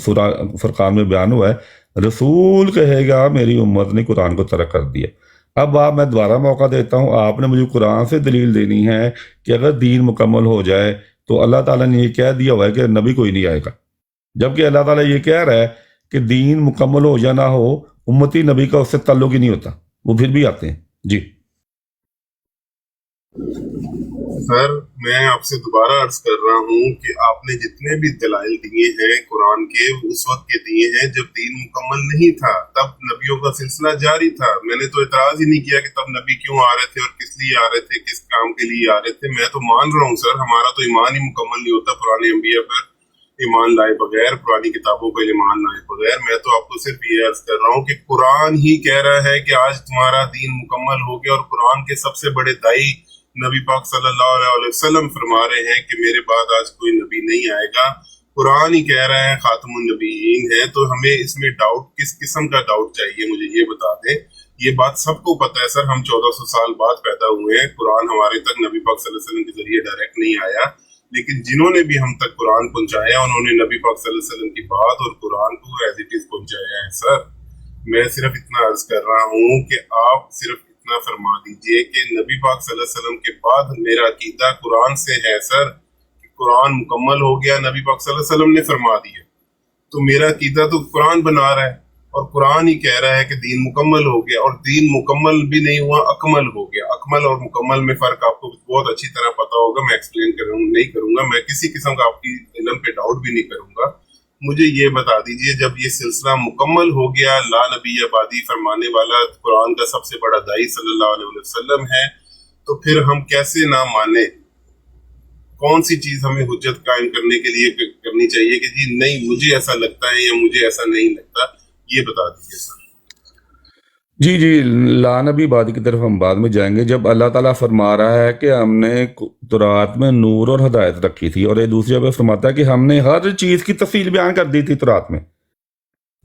سورہ فرقان میں بیان ہوا ہے، رسول کہے گا میری امت نے قرآن کو ترک کر دیا. اب میں دوبارہ موقع دیتا ہوں، آپ نے مجھے قرآن سے دلیل دینی ہے کہ اگر دین مکمل ہو جائے تو اللہ تعالیٰ نے یہ کہہ دیا ہوا ہے کہ نبی کوئی نہیں آئے گا، جبکہ اللہ تعالیٰ یہ کہہ رہا ہے کہ دین مکمل ہو یا نہ ہو، امتی نبی کا اس سے تعلق ہی نہیں ہوتا، وہ پھر بھی آتے ہیں. جی سر میں آپ سے دوبارہ عرض کر رہا ہوں کہ آپ نے جتنے بھی دلائل دیے ہیں قرآن کے، اس وقت کے دیے ہیں جب دین مکمل نہیں تھا، تب نبیوں کا سلسلہ جاری تھا. میں نے تو اعتراض ہی نہیں کیا کہ تب نبی کیوں آ رہے تھے اور کس لیے آ رہے تھے، کس کام کے لیے آ رہے تھے. میں تو مان رہا ہوں سر، ہمارا تو ایمان ہی مکمل نہیں ہوتا پرانے انبیاء پر ایمان لائے بغیر، پرانی کتابوں پر ایمان لائے بغیر. میں تو آپ کو صرف یہ عرض کر رہا ہوں کہ قرآن ہی کہہ رہا ہے کہ آج تمہارا دین مکمل ہو گیا، اور قرآن کے سب سے بڑے دائی نبی پاک صلی اللہ علیہ وسلم فرما رہے ہیں کہ میرے بعد آج کوئی نبی نہیں آئے گا. قرآن ہی کہہ رہا ہے خاتم النبیین ہے. تو ہمیں اس میں ڈاؤٹ، کس قسم کا ڈاؤٹ چاہیے؟ مجھے یہ بتا دیں. یہ بات سب کو پتہ ہے سر، ہم 1400 سال بعد پیدا ہوئے ہیں، قرآن ہمارے تک نبی پاک صلی اللہ علیہ وسلم کے ذریعے ڈائریکٹ نہیں آیا، لیکن جنہوں نے بھی ہم تک قرآن پہنچایا انہوں نے نبی پاک صلی اللہ علیہ وسلم کی بات اور قرآن کو ایز اٹ از پہنچایا ہے. سر میں صرف اتنا عرض کر رہا ہوں کہ آپ صرف اتنا فرما دیجئے کہ نبی پاک صلی اللہ علیہ وسلم کے بعد میرا عقیدہ قرآن سے ہے سر، کہ قرآن مکمل ہو گیا، نبی پاک صلی اللہ علیہ وسلم نے فرما دیا، تو میرا عقیدہ تو قرآن بنا رہا ہے اور قرآن ہی کہہ رہا ہے کہ دین مکمل ہو گیا، اور دین مکمل بھی نہیں ہوا، اکمل ہو گیا۔ اکمل اور مکمل میں فرق آپ کو بہت اچھی طرح پتا ہوگا، میں ایکسپلین نہیں کروں گا، میں کسی قسم کا آپ کی علم پہ ڈاؤٹ بھی نہیں کروں گا۔ مجھے یہ بتا دیجئے جب یہ سلسلہ مکمل ہو گیا، لا نبی آبادی فرمانے والا قرآن کا سب سے بڑا داعی صلی اللہ علیہ وسلم ہے، تو پھر ہم کیسے نہ مانیں؟ کون سی چیز ہمیں حجت قائم کرنے کے لیے کرنی چاہیے کہ جی نہیں مجھے ایسا لگتا ہے یا مجھے ایسا نہیں لگتا؟ یہ بتا دیجیے سر۔ جی لا نبی بادی کی طرف ہم بعد میں جائیں گے۔ جب اللہ تعالیٰ فرما رہا ہے کہ ہم نے تورات میں نور اور ہدایت رکھی تھی، اور ایک دوسری جگہ فرماتا ہے کہ ہم نے ہر چیز کی تفصیل بیان کر دی تھی تورات میں،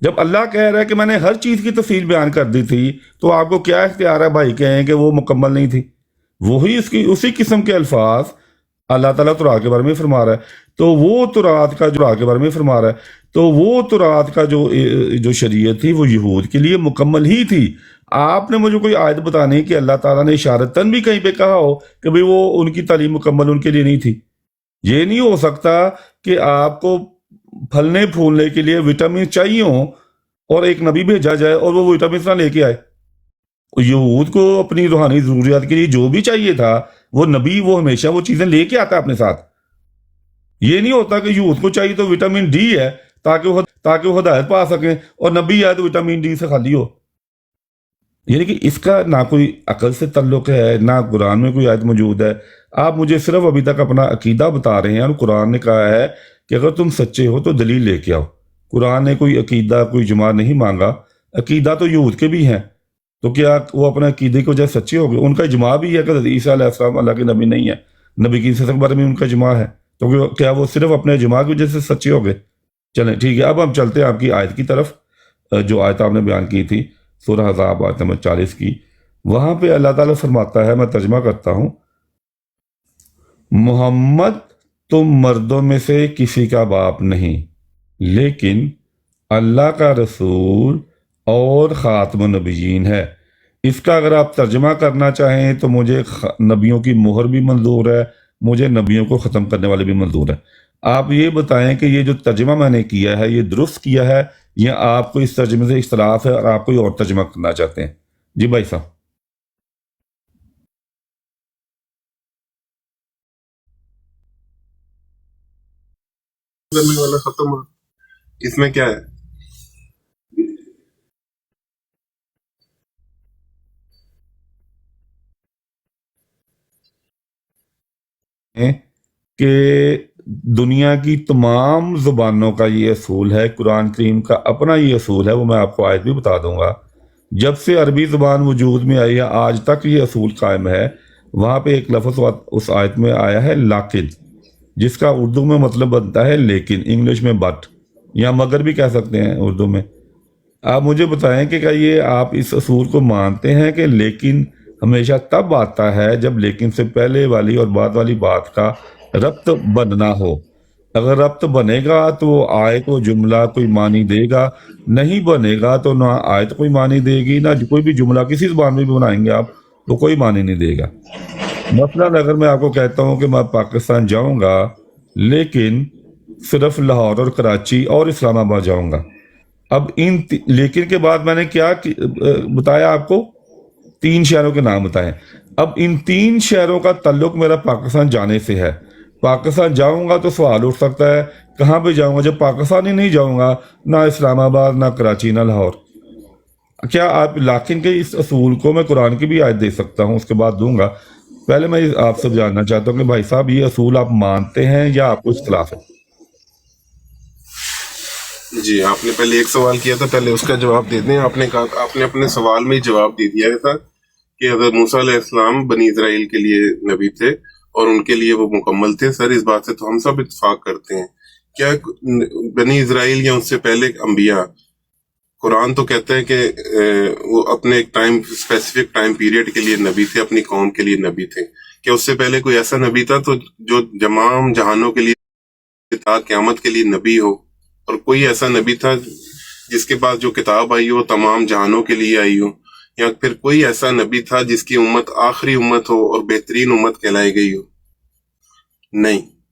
جب اللہ کہہ رہا ہے کہ میں نے ہر چیز کی تفصیل بیان کر دی تھی، تو آپ کو کیا اختیار ہے بھائی کہیں کہ وہ مکمل نہیں تھی؟ وہی اسی قسم کے الفاظ اللہ تعالیٰ تورات کے بارے میں فرما رہا ہے، تو وہ تورات کا جو کے بارے میں فرما رہا ہے، تو وہ تورات کا جو شریعت تھی وہ یہود کے لیے مکمل ہی تھی۔ آپ نے مجھے کوئی آیت بتانی کہ اللہ تعالیٰ نے اشارتاً بھی کہیں پہ کہا ہو کہ بھئی وہ ان کی تعلیم مکمل ان کے لیے نہیں تھی؟ یہ نہیں ہو سکتا کہ آپ کو پھلنے پھولنے کے لیے وٹامن چاہیے ہوں اور ایک نبی بھیجا جائے اور وہ وٹامنس نہ لے کے آئے۔ یہود کو اپنی روحانی ضروریات کے لیے جو بھی چاہیے تھا، وہ نبی وہ ہمیشہ وہ چیزیں لے کے آتا ہے اپنے ساتھ۔ یہ نہیں ہوتا کہ یہود کو چاہیے تو وٹامن ڈی ہے تاکہ وہ ہدایت پا سکیں، اور نبی آئے تو وٹامن ڈی سے خالی ہو۔ یعنی کہ اس کا نہ کوئی عقل سے تعلق ہے، نہ قرآن میں کوئی آیت موجود ہے۔ آپ مجھے صرف ابھی تک اپنا عقیدہ بتا رہے ہیں، اور قرآن نے کہا ہے کہ اگر تم سچے ہو تو دلیل لے کے آؤ۔ قرآن نے کوئی عقیدہ کوئی اجماع نہیں مانگا، عقیدہ تو یہود کے بھی ہیں، تو کیا وہ اپنے عقیدے کی وجہ سے سچے ہو گئے؟ ان کا اجماع بھی ہے کہ عیسیٰ علیہ السلام اللہ کے نبی نہیں ہے، نبی کی عیسیٰ کے بارے میں ان کا اجماع ہے، تو کیا وہ صرف اپنے اجماع کی وجہ سے سچے ہو گئے؟ چلیں ٹھیک ہے، اب ہم چلتے ہیں آپ کی آیت کی طرف، جو آیت آپ نے بیان کی تھی سورہ احزاب آیت نمبر 40 کی۔ وہاں پہ اللہ تعالیٰ فرماتا ہے، میں ترجمہ کرتا ہوں، محمد تم مردوں میں سے کسی کا باپ نہیں، لیکن اللہ کا رسول اور خاتم النبیین ہے۔ اس کا اگر آپ ترجمہ کرنا چاہیں تو مجھے نبیوں کی مہر بھی منظور ہے، مجھے نبیوں کو ختم کرنے والے بھی منظور ہے۔ آپ یہ بتائیں کہ یہ جو ترجمہ میں نے کیا ہے یہ درست کیا ہے یا آپ کو اس ترجمے سے اختلاف ہے اور آپ کوئی اور ترجمہ کرنا چاہتے ہیں؟ جی بھائی صاحب۔ کرنے والا ختم ہو، اس میں کیا ہے؟ کہ دنیا کی تمام زبانوں کا یہ اصول ہے، قرآن کریم کا اپنا یہ اصول ہے، وہ میں آپ کو آیت بھی بتا دوں گا۔ جب سے عربی زبان وجود میں آئی ہے آج تک یہ اصول قائم ہے۔ وہاں پہ ایک لفظ اس آیت میں آیا ہے لیکن، جس کا اردو میں مطلب بنتا ہے لیکن، انگلش میں بٹ یا مگر بھی کہہ سکتے ہیں اردو میں۔ آپ مجھے بتائیں کہ کیا یہ آپ اس اصول کو مانتے ہیں کہ لیکن ہمیشہ تب آتا ہے جب لیکن سے پہلے والی اور بعد والی بات کا ربط بننا ہو؟ اگر ربط بنے گا تو آیت و جملہ کوئی معنی دے گا، نہیں بنے گا تو نہ آیت کوئی معنی دے گی، نہ کوئی بھی جملہ کسی زبان میں بھی بنائیں گے آپ تو کوئی معنی نہیں دے گا۔ مثلا اگر میں آپ کو کہتا ہوں کہ میں پاکستان جاؤں گا لیکن صرف لاہور اور کراچی اور اسلام آباد جاؤں گا، اب ان لیکن کے بعد میں نے کیا بتایا آپ کو؟ 3 شہروں کے نام بتائیں۔ اب ان 3 شہروں کا تعلق میرا پاکستان جانے سے ہے۔ پاکستان جاؤں گا تو سوال اٹھ سکتا ہے کہاں پہ جاؤں گا؟ جب پاکستان ہی نہیں جاؤں گا، نہ اسلام آباد، نہ کراچی، نہ لاہور۔ کیا آپ لیکن کے اس اصول کو میں قرآن کی بھی آیت دے سکتا ہوں؟ اس کے بعد دوں گا۔ پہلے میں آپ سے جاننا چاہتا ہوں کہ بھائی صاحب یہ اصول آپ مانتے ہیں یا آپ کو اختلاف ہے؟ جی آپ نے پہلے ایک سوال کیا تھا، پہلے اس کا جواب دے دیں۔ آپ نے کہا، آپ نے اپنے سوال میں ہی جواب دے دیا تھا کہ حضرت موسیٰ علیہ السلام بنی اسرائیل کے لیے نبی تھے اور ان کے لیے وہ مکمل تھے۔ سر اس بات سے تو ہم سب اتفاق کرتے ہیں۔ کیا بنی اسرائیل یا اس سے پہلے انبیاء، قرآن تو کہتا ہے کہ وہ اپنے ایک ٹائم اسپیسیفک ٹائم پیریڈ کے لیے نبی تھے، اپنی قوم کے لیے نبی تھے۔ کیا اس سے پہلے کوئی ایسا نبی تھا تو جو تمام جہانوں کے لیے تا قیامت کے لیے نبی ہو؟ اور کوئی ایسا نبی تھا جس کے پاس جو کتاب آئی ہو تمام جہانوں کے لیے آئی ہو؟ یا پھر کوئی ایسا نبی تھا جس کی امت آخری امت ہو اور بہترین امت کہلائی گئی ہو؟ نہیں۔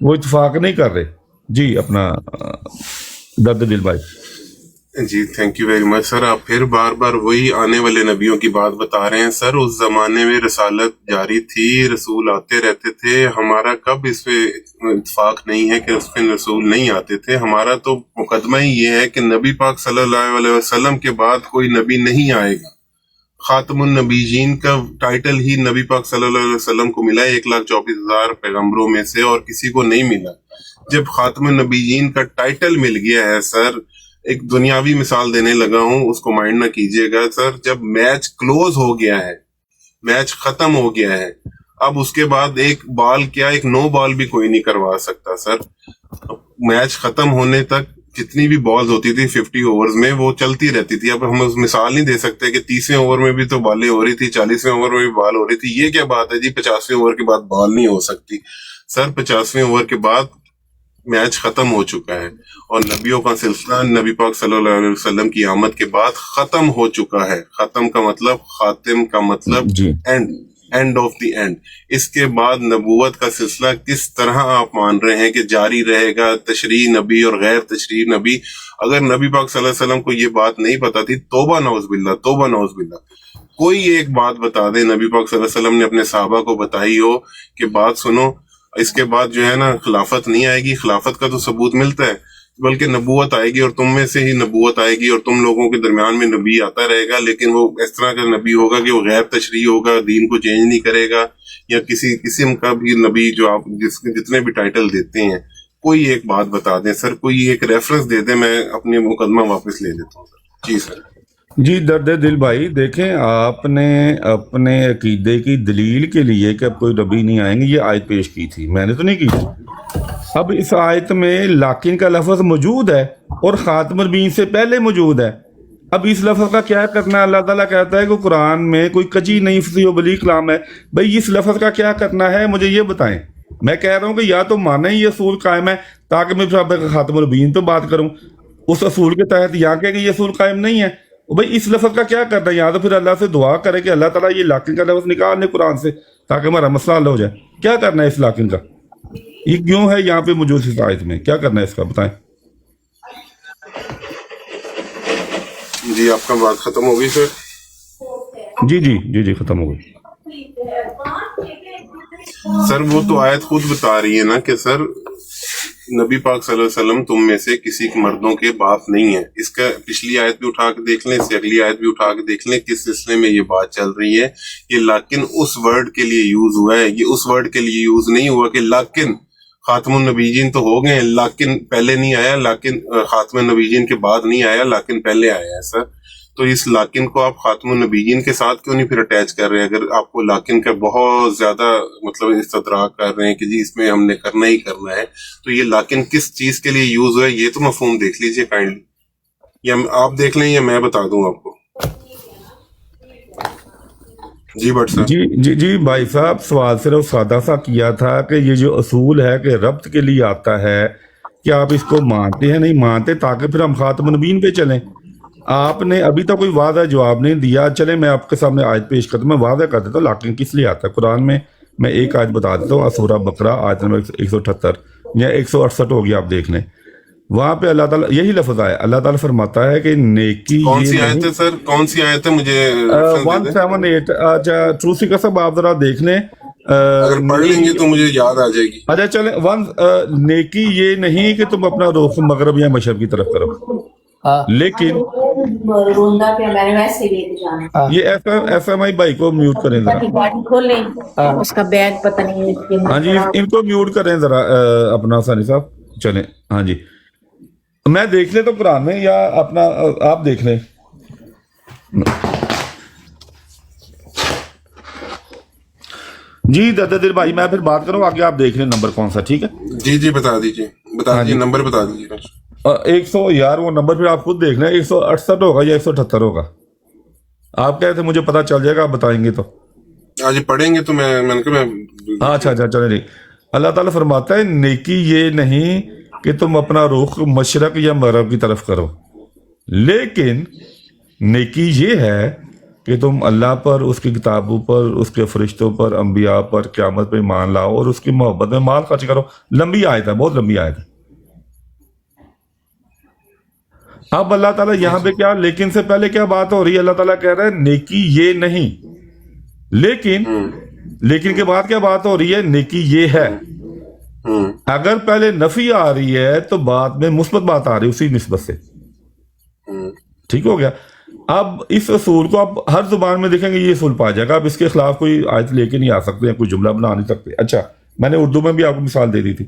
وہ اتفاق نہیں کر رہے. جی اپنا درد دل بھائی. جی تھینک یو ویری مچ سر. آپ پھر بار بار وہی آنے والے نبیوں کی بات بتا رہے ہیں سر. اس زمانے میں رسالت جاری تھی, رسول آتے رہتے تھے. ہمارا کب اس پہ اتفاق نہیں ہے کہ اس پہ رسول نہیں آتے تھے؟ ہمارا تو مقدمہ ہی یہ ہے کہ نبی پاک صلی اللہ علیہ وسلم کے بعد کوئی نبی نہیں آئے گا. خاتم النبیین کا ٹائٹل ہی نبی پاک صلی اللہ علیہ وسلم کو ملا ہے 1,24,000 پیغمبروں میں سے, اور کسی کو نہیں ملا. جب خاتم النبیین کا ٹائٹل مل گیا ہے سر, ایک دنیاوی مثال دینے لگا ہوں, اس کو مائنڈ نہ کیجیے گا سر. جب میچ کلوز ہو گیا ہے, میچ ختم ہو گیا ہے, اب اس کے بعد ایک بال کیا, ایک نو بال بھی کوئی نہیں کروا سکتا سر. میچ ختم ہونے تک جتنی بھی بالز ہوتی تھی 50 اوورز میں وہ چلتی رہتی تھی. اب ہم مثال نہیں دے سکتے کہ 30ویں اوور میں بھی تو بالیں ہو رہی تھی, 40ویں اوور میں بھی بال ہو رہی تھی. یہ کیا بات ہے جی 50ویں اوور کے بعد بال نہیں ہو سکتی سر. 50ویں اوور کے بعد میچ ختم ہو چکا ہے, اور نبیوں کا سلسلہ نبی پاک صلی اللہ علیہ وسلم کی آمد کے بعد ختم ہو چکا ہے. ختم کا مطلب, خاتم کا مطلب اینڈ آف دی اینڈ. اس کے بعد نبوت کا سلسلہ کس طرح آپ مان رہے ہیں کہ جاری رہے گا, تشریح نبی اور غیر تشریح نبی؟ اگر نبی پاک صلی اللہ علیہ وسلم کو یہ بات نہیں پتا تھی, توبہ نعوذ باللہ, توبہ نعوذ باللہ. کوئی ایک بات بتا دے نبی پاک صلی اللہ علیہ وسلم نے اپنے صحابہ کو بتائی ہو کہ بات سنو, اس کے بعد جو ہے نا خلافت نہیں آئے گی. خلافت کا تو ثبوت ملتا ہے, بلکہ نبوت آئے گی, اور تم میں سے ہی نبوت آئے گی, اور تم لوگوں کے درمیان میں نبی آتا رہے گا. لیکن وہ اس طرح کا نبی ہوگا کہ وہ غیر تشریح ہوگا, دین کو چینج نہیں کرے گا, یا کسی قسم کا بھی نبی جو آپ جتنے بھی ٹائٹل دیتے ہیں. کوئی ایک بات بتا دیں سر, کوئی ایک ریفرنس دے دیں, میں اپنے مقدمہ واپس لے لیتا ہوں سر. جی سر. جی درد دل بھائی, دیکھیں آپ نے اپنے عقیدے کی دلیل کے لیے کہ اب کوئی نبی نہیں آئیں گے یہ آیت پیش کی تھی, میں نے تو نہیں کی تھی. اب اس آیت میں لاکن کا لفظ موجود ہے اور خاتم النبیین سے پہلے موجود ہے. اب اس لفظ کا کیا کرنا ہے؟ اللہ تعالیٰ کہتا ہے کہ قرآن میں کوئی کجی نہیں فصیح و بلیغ کلام ہے. بھئی اس لفظ کا کیا کرنا ہے مجھے یہ بتائیں. میں کہہ رہا ہوں کہ یا تو مانا ہی یہ اصول قائم ہے تاکہ میں پھر خاتم النبیین تو بات کروں, اس اصول کے تحت یہاں کہ یہ اصول قائم نہیں ہے. بھئی اس لفظ کا کیا کرنا ہے؟ یا تو پھر اللہ سے دعا کرے کہ اللہ تعالیٰ یہ لاکن کا لفظ نکال لے قرآن سے تاکہ ہمارا مسئلہ حل ہو جائے. کیا کرنا ہے اس لاکن کا؟ یہ کیوں ہے یہاں پہ موجود اس آیت میں؟ کیا کرنا ہے اس کا بتائیں. جی آپ کا بات ختم ہو گئی سر. جی ختم ہو گئی سر. وہ تو آیت خود بتا رہی ہے نا کہ سر نبی پاک صلی اللہ علیہ وسلم تم میں سے کسی مردوں کے باپ نہیں ہے. اس کا پچھلی آیت بھی اٹھا کے دیکھ لیں, اس سے اگلی آیت بھی اٹھا کے دیکھ لیں, کس سلسلے میں یہ بات چل رہی ہے. یہ لیکن اس ورڈ کے لیے یوز ہوا ہے, یہ اس ورڈ کے لیے یوز نہیں ہوا کہ لیکن خاتم النبیین تو ہو گئے ہیں, لیکن پہلے نہیں آیا, لیکن خاتم النبیین کے بعد نہیں آیا, لیکن پہلے آیا ہے سر. تو اس لیکن کو آپ خاتم النبیین کے ساتھ کیوں نہیں پھر اٹیچ کر رہے ہیں؟ اگر آپ کو لیکن کا بہت زیادہ مطلب استدراک کر رہے ہیں کہ جی اس میں ہم نے کرنا ہی کرنا ہے, تو یہ لیکن کس چیز کے لیے یوز ہوا ہے یہ تو مفہوم دیکھ لیجئے کائنڈلی, یا آپ دیکھ لیں یا میں بتا دوں آپ کو. جی بٹ صاحب. جی بھائی صاحب, سوال صرف سادہ سا کیا تھا کہ یہ جو اصول ہے کہ ربط کے لیے آتا ہے, کیا آپ اس کو مانتے ہیں نہیں مانتے, تاکہ پھر ہم خاتم النبیین پہ چلیں. آپ نے ابھی تک کوئی واضح جواب نہیں دیا. چلیں میں آپ کے سامنے آیت پیش کرتا ہوں, میں واضح کر دیتا ہوں لیکن کس لیے آتا ہے قرآن میں. میں ایک آیت بتا دیتا ہوں, سورہ بقرہ آیت نمبر 178 یا 168 ہوگی, آپ دیکھ لیں. وہاں پہ اللہ تعالیٰ یہی لفظ آیا, اللہ تعالیٰ فرماتا ہے کہ نیکی. کون سی آیت ہے سر, کون سی آیت ہے مجھے 178. اچھا ٹروسی کا سب آپ ذرا دیکھ لیں, اگر پڑھ لیں گے تو مجھے یاد آ جائے گی. اچھا چلیں. نیکی یہ نہیں کہ تم اپنا رخ مغرب یا مشرق کی طرف کرو, لیکن یہ ایف ایم آئی بھائی کو میوٹ کریں ذرا, اس کا بیگ پتہ نہیں. ہاں جی ان کو میوٹ کریں ذرا اپنا ثانی صاحب. چلیں ہاں جی, میں دیکھ لیں تو قرآن میں, یا اپنا آپ دیکھ لیں. جی درد دل بھائی میں پھر بات کروں, آگے آپ دیکھ لیں نمبر کون سا, ٹھیک ہے. جی بتا دیجیے نمبر بتا دیجیے. 100 یار وہ نمبر پھر آپ خود دیکھ لیں, 168 ہوگا یا 178 ہوگا. آپ کہتے ہیں مجھے پتا چل جائے گا, آپ بتائیں گے تو آج پڑھیں گے تو میں نے کہا اچھا چلیں. نہیں, اللہ تعالیٰ فرماتا ہے نیکی یہ نہیں کہ تم اپنا رخ مشرق یا مغرب کی طرف کرو, لیکن نیکی یہ ہے کہ تم اللہ پر, اس کی کتابوں پر, اس کے فرشتوں پر, انبیاء پر, قیامت پہ ایمان لاؤ اور اس کی محبت میں مال خرچ کرو. لمبی آیت ہے, بہت لمبی آیت ہے. اب اللہ تعالیٰ یہاں پہ کیا, لیکن سے پہلے کیا بات ہو رہی ہے؟ اللہ تعالیٰ کہہ رہا ہے نیکی یہ نہیں, لیکن کے بعد کیا بات ہو رہی ہے؟ نیکی یہ ہے. اگر پہلے نفی آ رہی ہے تو بعد میں مثبت بات آ رہی ہے اسی نسبت سے. ٹھیک ہو گیا. اب اس اصول کو آپ ہر زبان میں دیکھیں گے یہ اصول پا جائے گا. اب اس کے خلاف کوئی آیت لے کے نہیں آ سکتے ہیں, کوئی جملہ بنا نہیں سکتے. اچھا, میں نے اردو میں بھی آپ کو مثال دے دی تھی.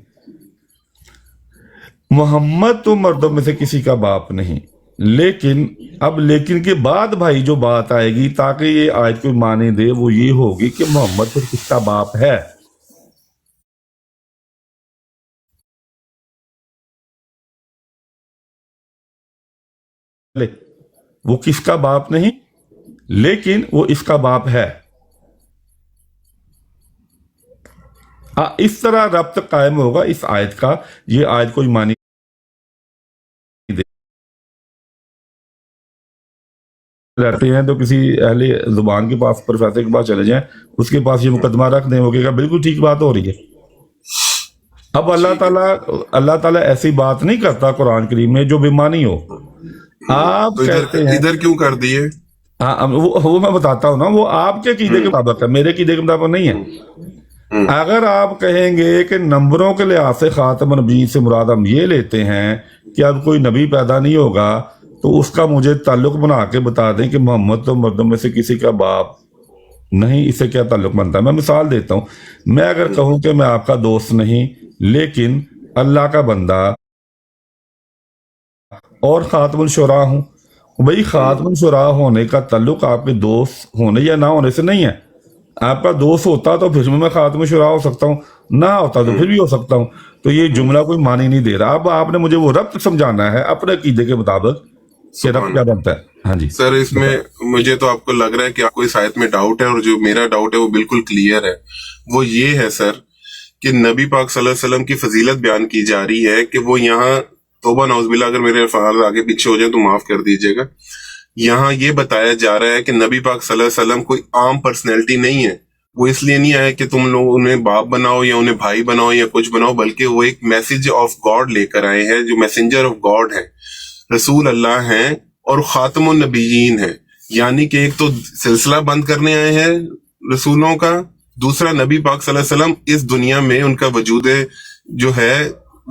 محمد تو مردوں میں سے کسی کا باپ نہیں, لیکن کے بعد بھائی جو بات آئے گی تاکہ یہ آیت کو معنی دے وہ یہ ہوگی کہ محمد پھر کس کا باپ ہے. وہ کس کا باپ نہیں, لیکن وہ اس کا باپ ہے. اس طرح ربط قائم ہوگا اس آیت کا. یہ آیت کوئی معنی رہتے ہیں تو کسی اہل زبان کے پاس, پروفیسر کے پاس چلے جائیں, اس کے پاس یہ مقدمہ رکھ دیں, وہ کہے گا بالکل ٹھیک بات ہو رہی ہے. اب اللہ تعالیٰ ایسی بات نہیں کرتا قرآن کریم میں جو بے معنی ہو. آپ کہتے ہیں ادھر کیوں کر دیے؟ ہاں وہ میں بتاتا ہوں نا, وہ آپ کے عقیدے کے مطابق ہے, میرے عقیدے کے مطابق نہیں ہے. اگر آپ کہیں گے کہ نمبروں کے لحاظ سے خاتم النبیین سے مراد ہم یہ لیتے ہیں کہ اب کوئی نبی پیدا نہیں ہوگا, تو اس کا مجھے تعلق بنا کے بتا دیں کہ محمد تو مردوں میں سے کسی کا باپ نہیں. اس سے کیا تعلق بنتا ہے؟ میں مثال دیتا ہوں. میں اگر کہوں کہ میں آپ کا دوست نہیں لیکن اللہ کا بندہ اور خاتم الشراء ہوں, بھئی خاتم الشراء ہونے کا تعلق آپ کے دوست ہونے یا نہ ہونے سے نہیں ہے. آپ کا دوست ہوتا تو پھر میں خاتم الشراء ہو سکتا ہوں, نہ ہوتا تو پھر بھی ہو سکتا ہوں. تو یہ جملہ کوئی معنی نہیں دے رہا. اب آپ نے مجھے وہ ربط سمجھانا ہے اپنے عقیدے کے مطابق کہ ربط کیا بنتا ہے. ہاں جی سر, اس میں مجھے تو آپ کو لگ رہا ہے کہ آپ کو اس آیت میں ڈاؤٹ ہے, اور جو میرا ڈاؤٹ ہے وہ بالکل کلیئر ہے. وہ یہ ہے سر کہ نبی پاک صلی اللہ علیہ وسلم کی فضیلت بیان کی جا رہی ہے کہ وہ یہاں, توبہ نعوذ باللہ اگر میرے الفاظ آگے پیچھے ہو جائیں تو معاف کر دیجئے گا, یہاں یہ بتایا جا رہا ہے کہ نبی پاک صلی اللہ علیہ وسلم کوئی عام پرسنالٹی نہیں ہے. وہ اس لیے نہیں آیا کہ تم لوگ انہیں باپ بناؤ یا انہیں بھائی بناؤ یا کچھ بناؤ, بلکہ وہ ایک میسج آف گاڈ لے کر آئے ہیں, جو میسنجر آف گاڈ ہے, رسول اللہ ہیں اور خاتم النبیین ہیں. یعنی کہ ایک تو سلسلہ بند کرنے آئے ہیں رسولوں کا, دوسرا نبی پاک صلی اللہ علیہ وسلم اس دنیا میں ان کا وجود جو ہے,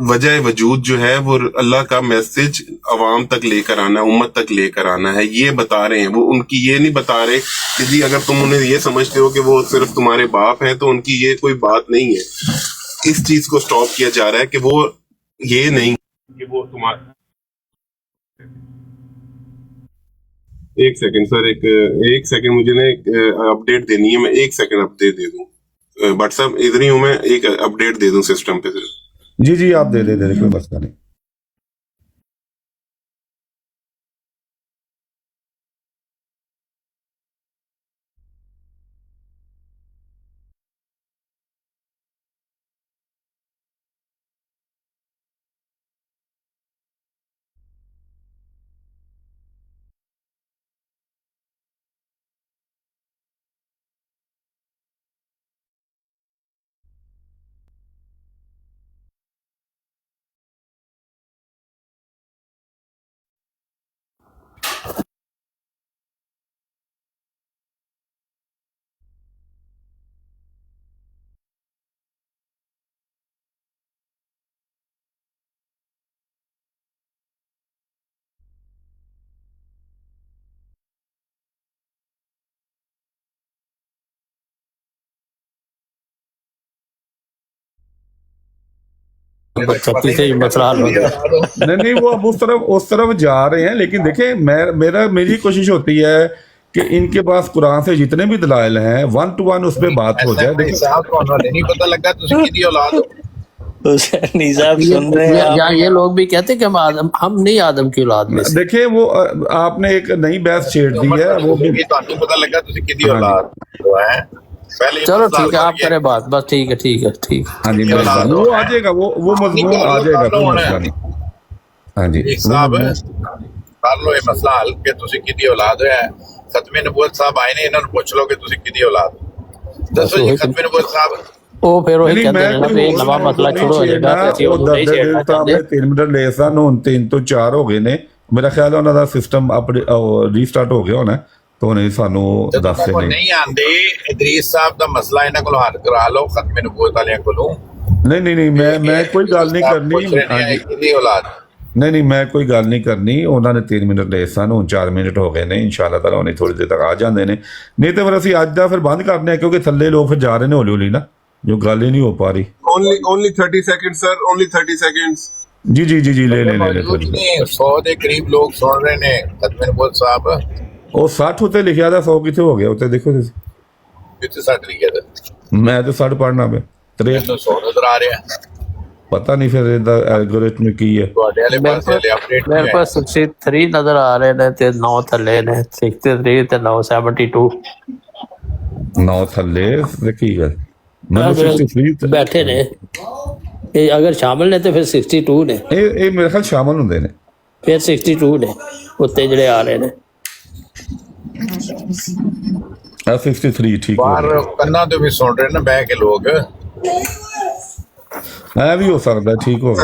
وجہ وجود جو ہے وہ اللہ کا میسج عوام تک لے کر آنا, امت تک لے کر آنا ہے, یہ بتا رہے ہیں. وہ ان کی یہ نہیں بتا رہے کہ جی اگر تم انہیں یہ سمجھتے ہو کہ وہ صرف تمہارے باپ ہیں تو ان کی یہ کوئی بات نہیں ہے. اس چیز کو سٹاپ کیا جا رہا ہے کہ وہ یہ نہیں کہ وہ تمہارے. ایک سیکنڈ سر, ایک سیکنڈ مجھے نا اپڈیٹ دینی ہے, میں ایک سیکنڈ اپڈیٹ دے دوں. بٹ صاحب ادھر ہی ہوں میں, ایک اپڈیٹ دے دوں سسٹم پہ صرف. جی آپ دے دیں کوئی مسئلہ نہیں. نہیں وہ اب اس طرف جا رہے ہیں, لیکن دیکھیں میری کوشش ہوتی ہے کہ ان کے پاس قرآن سے جتنے بھی دلائل ہیں 1 to 1 اس پہ بات ہو جائے. نہیں پتہ لگا تسی کدی اولاد ہو. یہ لوگ بھی کہتے کہ ہم نہیں آدم کی اولاد میں سے. دیکھیں وہ آپ نے ایک نئی بحث چھیڑ دی ہے, وہ بھی پتہ لگا تسی کدی اولاد ہو ہے. چلو ٹھیک ہے, آپ کریں بات, بس ٹھیک ہے. ہاں جی وہ آ جائے گا, وہ مضمون آ جائے گا, کوئی مسئلہ نہیں. ہاں جی صاحب کر لو یہ مسئلہ حل کہ تسی کدی اولاد ہے, ਖਤਮੇ ਨਬੂਵਤ ਸਾਹਿਬ ਆਏ ਨੇ, ਇਹਨਾਂ ਨੂੰ ਪੁੱਛ ਲਓ ਕਿ ਤੁਸੀਂ ਕਿਹਦੀ ਔਲਾਦ ਹੋ। ਦੱਸੋ ਜੀ ਖਤਮੇ ਨਬੂਵਤ ਸਾਹਿਬ। ਉਹ ਫਿਰ ਉਹੀ ਕਹਿੰਦੇ ਨੇ ਨਾ ਵੀ ਨਵਾਂ ਮਸਲਾ ਸ਼ੁਰੂ ਹੋ ਜਾਏਗਾ ਤੇ ਅਸੀਂ ਉਹਨੂੰ ਨਹੀਂ ਛੇੜਨਾ ਚਾਹੁੰਦੇ। 3 ਮਿੰਟ ਲੈ ਸਨ, ਹੁਣ 3 ਤੋਂ 4 ਹੋ ਗਏ ਨੇ। ਮੇਰਾ ਖਿਆਲ ਹੈ ਉਹਨਾਂ ਦਾ ਸਿਸਟਮ ਆਪਣੇ ਰੀਸਟਾਰਟ ਹੋ ਗਿਆ ਹੋਣਾ, ਤਾਂ ਉਹਨੇ ਸਾਨੂੰ ਦੱਸੇ ਨੇ। ਨਹੀਂ ਆਂਦੇ ਇਦਰੀਸ ਸਾਹਿਬ ਦਾ ਮਸਲਾ ਇਹਨਾਂ ਕੋਲ ਹੱਲ ਕਰਾ ਲਓ ਖਤਮੇ ਨਬੂਵਤ ਵਾਲਿਆਂ ਕੋਲੋਂ। ਨਹੀਂ ਮੈਂ ਕੋਈ ਗੱਲ ਨਹੀਂ ਕਰਨੀ। ਕਿਹਦੀ ਔਲਾਦ? ਨਹੀਂ ਮੈਂ ਕੋਈ ਗੱਲ ਨਹੀਂ ਕਰਨੀ। ਉਹਨਾਂ ਨੇ 3 ਮਿੰਟ ਲਏ ਸਨ, ਹੁਣ 4 ਮਿੰਟ ਹੋ ਗਏ ਨੇ। ਇਨਸ਼ਾਅੱਲਾ ਤਾਲਾ ਉਹਨੇ ਥੋੜੀ ਦੇਰ ਤੱਕ ਆ ਜਾਂਦੇ ਨੇ। ਨਹੀਂ ਤੇ ਫਿਰ ਅਸੀਂ ਅੱਜ ਦਾ ਫਿਰ ਬੰਦ ਕਰਨੇ ਆ, ਕਿਉਂਕਿ ਥੱਲੇ ਲੋਕ ਫਿਰ ਜਾ ਰਹੇ ਨੇ ਹੌਲੀ ਹੌਲੀ ਨਾ, ਜੋ ਗੱਲ ਹੀ ਨਹੀਂ ਹੋ ਪਾ ਰਹੀ। only 30 seconds sir, only 30 seconds। ਜੀ ਲੈ 100 ਦੇ ਕਰੀਬ ਲੋਕ ਸੁਣ ਰਹੇ ਨੇ ਖਤਮੇ ਨਬੂਵਤ ਸਾਹਿਬ। ਉਹ 60 ਉੱਤੇ ਲਿਖਿਆ ਦਾ, 100 ਕਿੱਥੇ ਹੋ ਗਿਆ ਉੱਤੇ? ਦੇਖੋ ਤੁਸੀਂ ਕਿੱਥੇ 60 ਲਿਖਿਆ ਦਾ? ਮੈਂ ਤਾਂ 60 ਪੜ੍ਹਨਾ ਪਿਆ। 100 ਨਜ਼ਰ ਆ ਰਿਹਾ। ਪਤਾ ਨਹੀਂ ਫਿਰ ਇਹਦਾ ਐਲਗੋਰਿਥਮ ਕੀ ਹੈ। ਤੁਹਾਡੇ ਵਾਲੇ ਪਾਸੇ ਵਾਲੇ ਅਪਡੇਟ ਮੇਰੇ ਪਾਸ 63 ਨਜ਼ਰ ਆ ਰਹੇ ਨੇ ਤੇ 9 ਥੱਲੇ ਨੇ। 63 ਤੇ 9 72 9 ਥੱਲੇ ਤੇ ਕੀ ਗੱਲ? ਮੈਨੂੰ 63 ਬੈਠੇ ਨੇ। ਇਹ ਅਗਰ ਸ਼ਾਮਲ ਨੇ ਤੇ ਫਿਰ 62 ਨੇ। ਇਹ ਮੇਰੇ ਖਿਆਲ ਸ਼ਾਮਲ ਹੁੰਦੇ ਨੇ, ਫਿਰ 62 ਨੇ ਉੱਤੇ ਜਿਹੜੇ ਆ ਰਹੇ ਨੇ। 63 ਠੀਕ ਹੋ ਬਾਹਰ ਕੰਨਾਂ ਤੋਂ ਵੀ ਸੁਣ ਰਹੇ ਨੇ ਬਹਿ ਕੇ ਲੋਕ। ਐ ਵੀ ਹੋ ਸਕਦਾ, ਠੀਕ ਹੋ ਗਿਆ।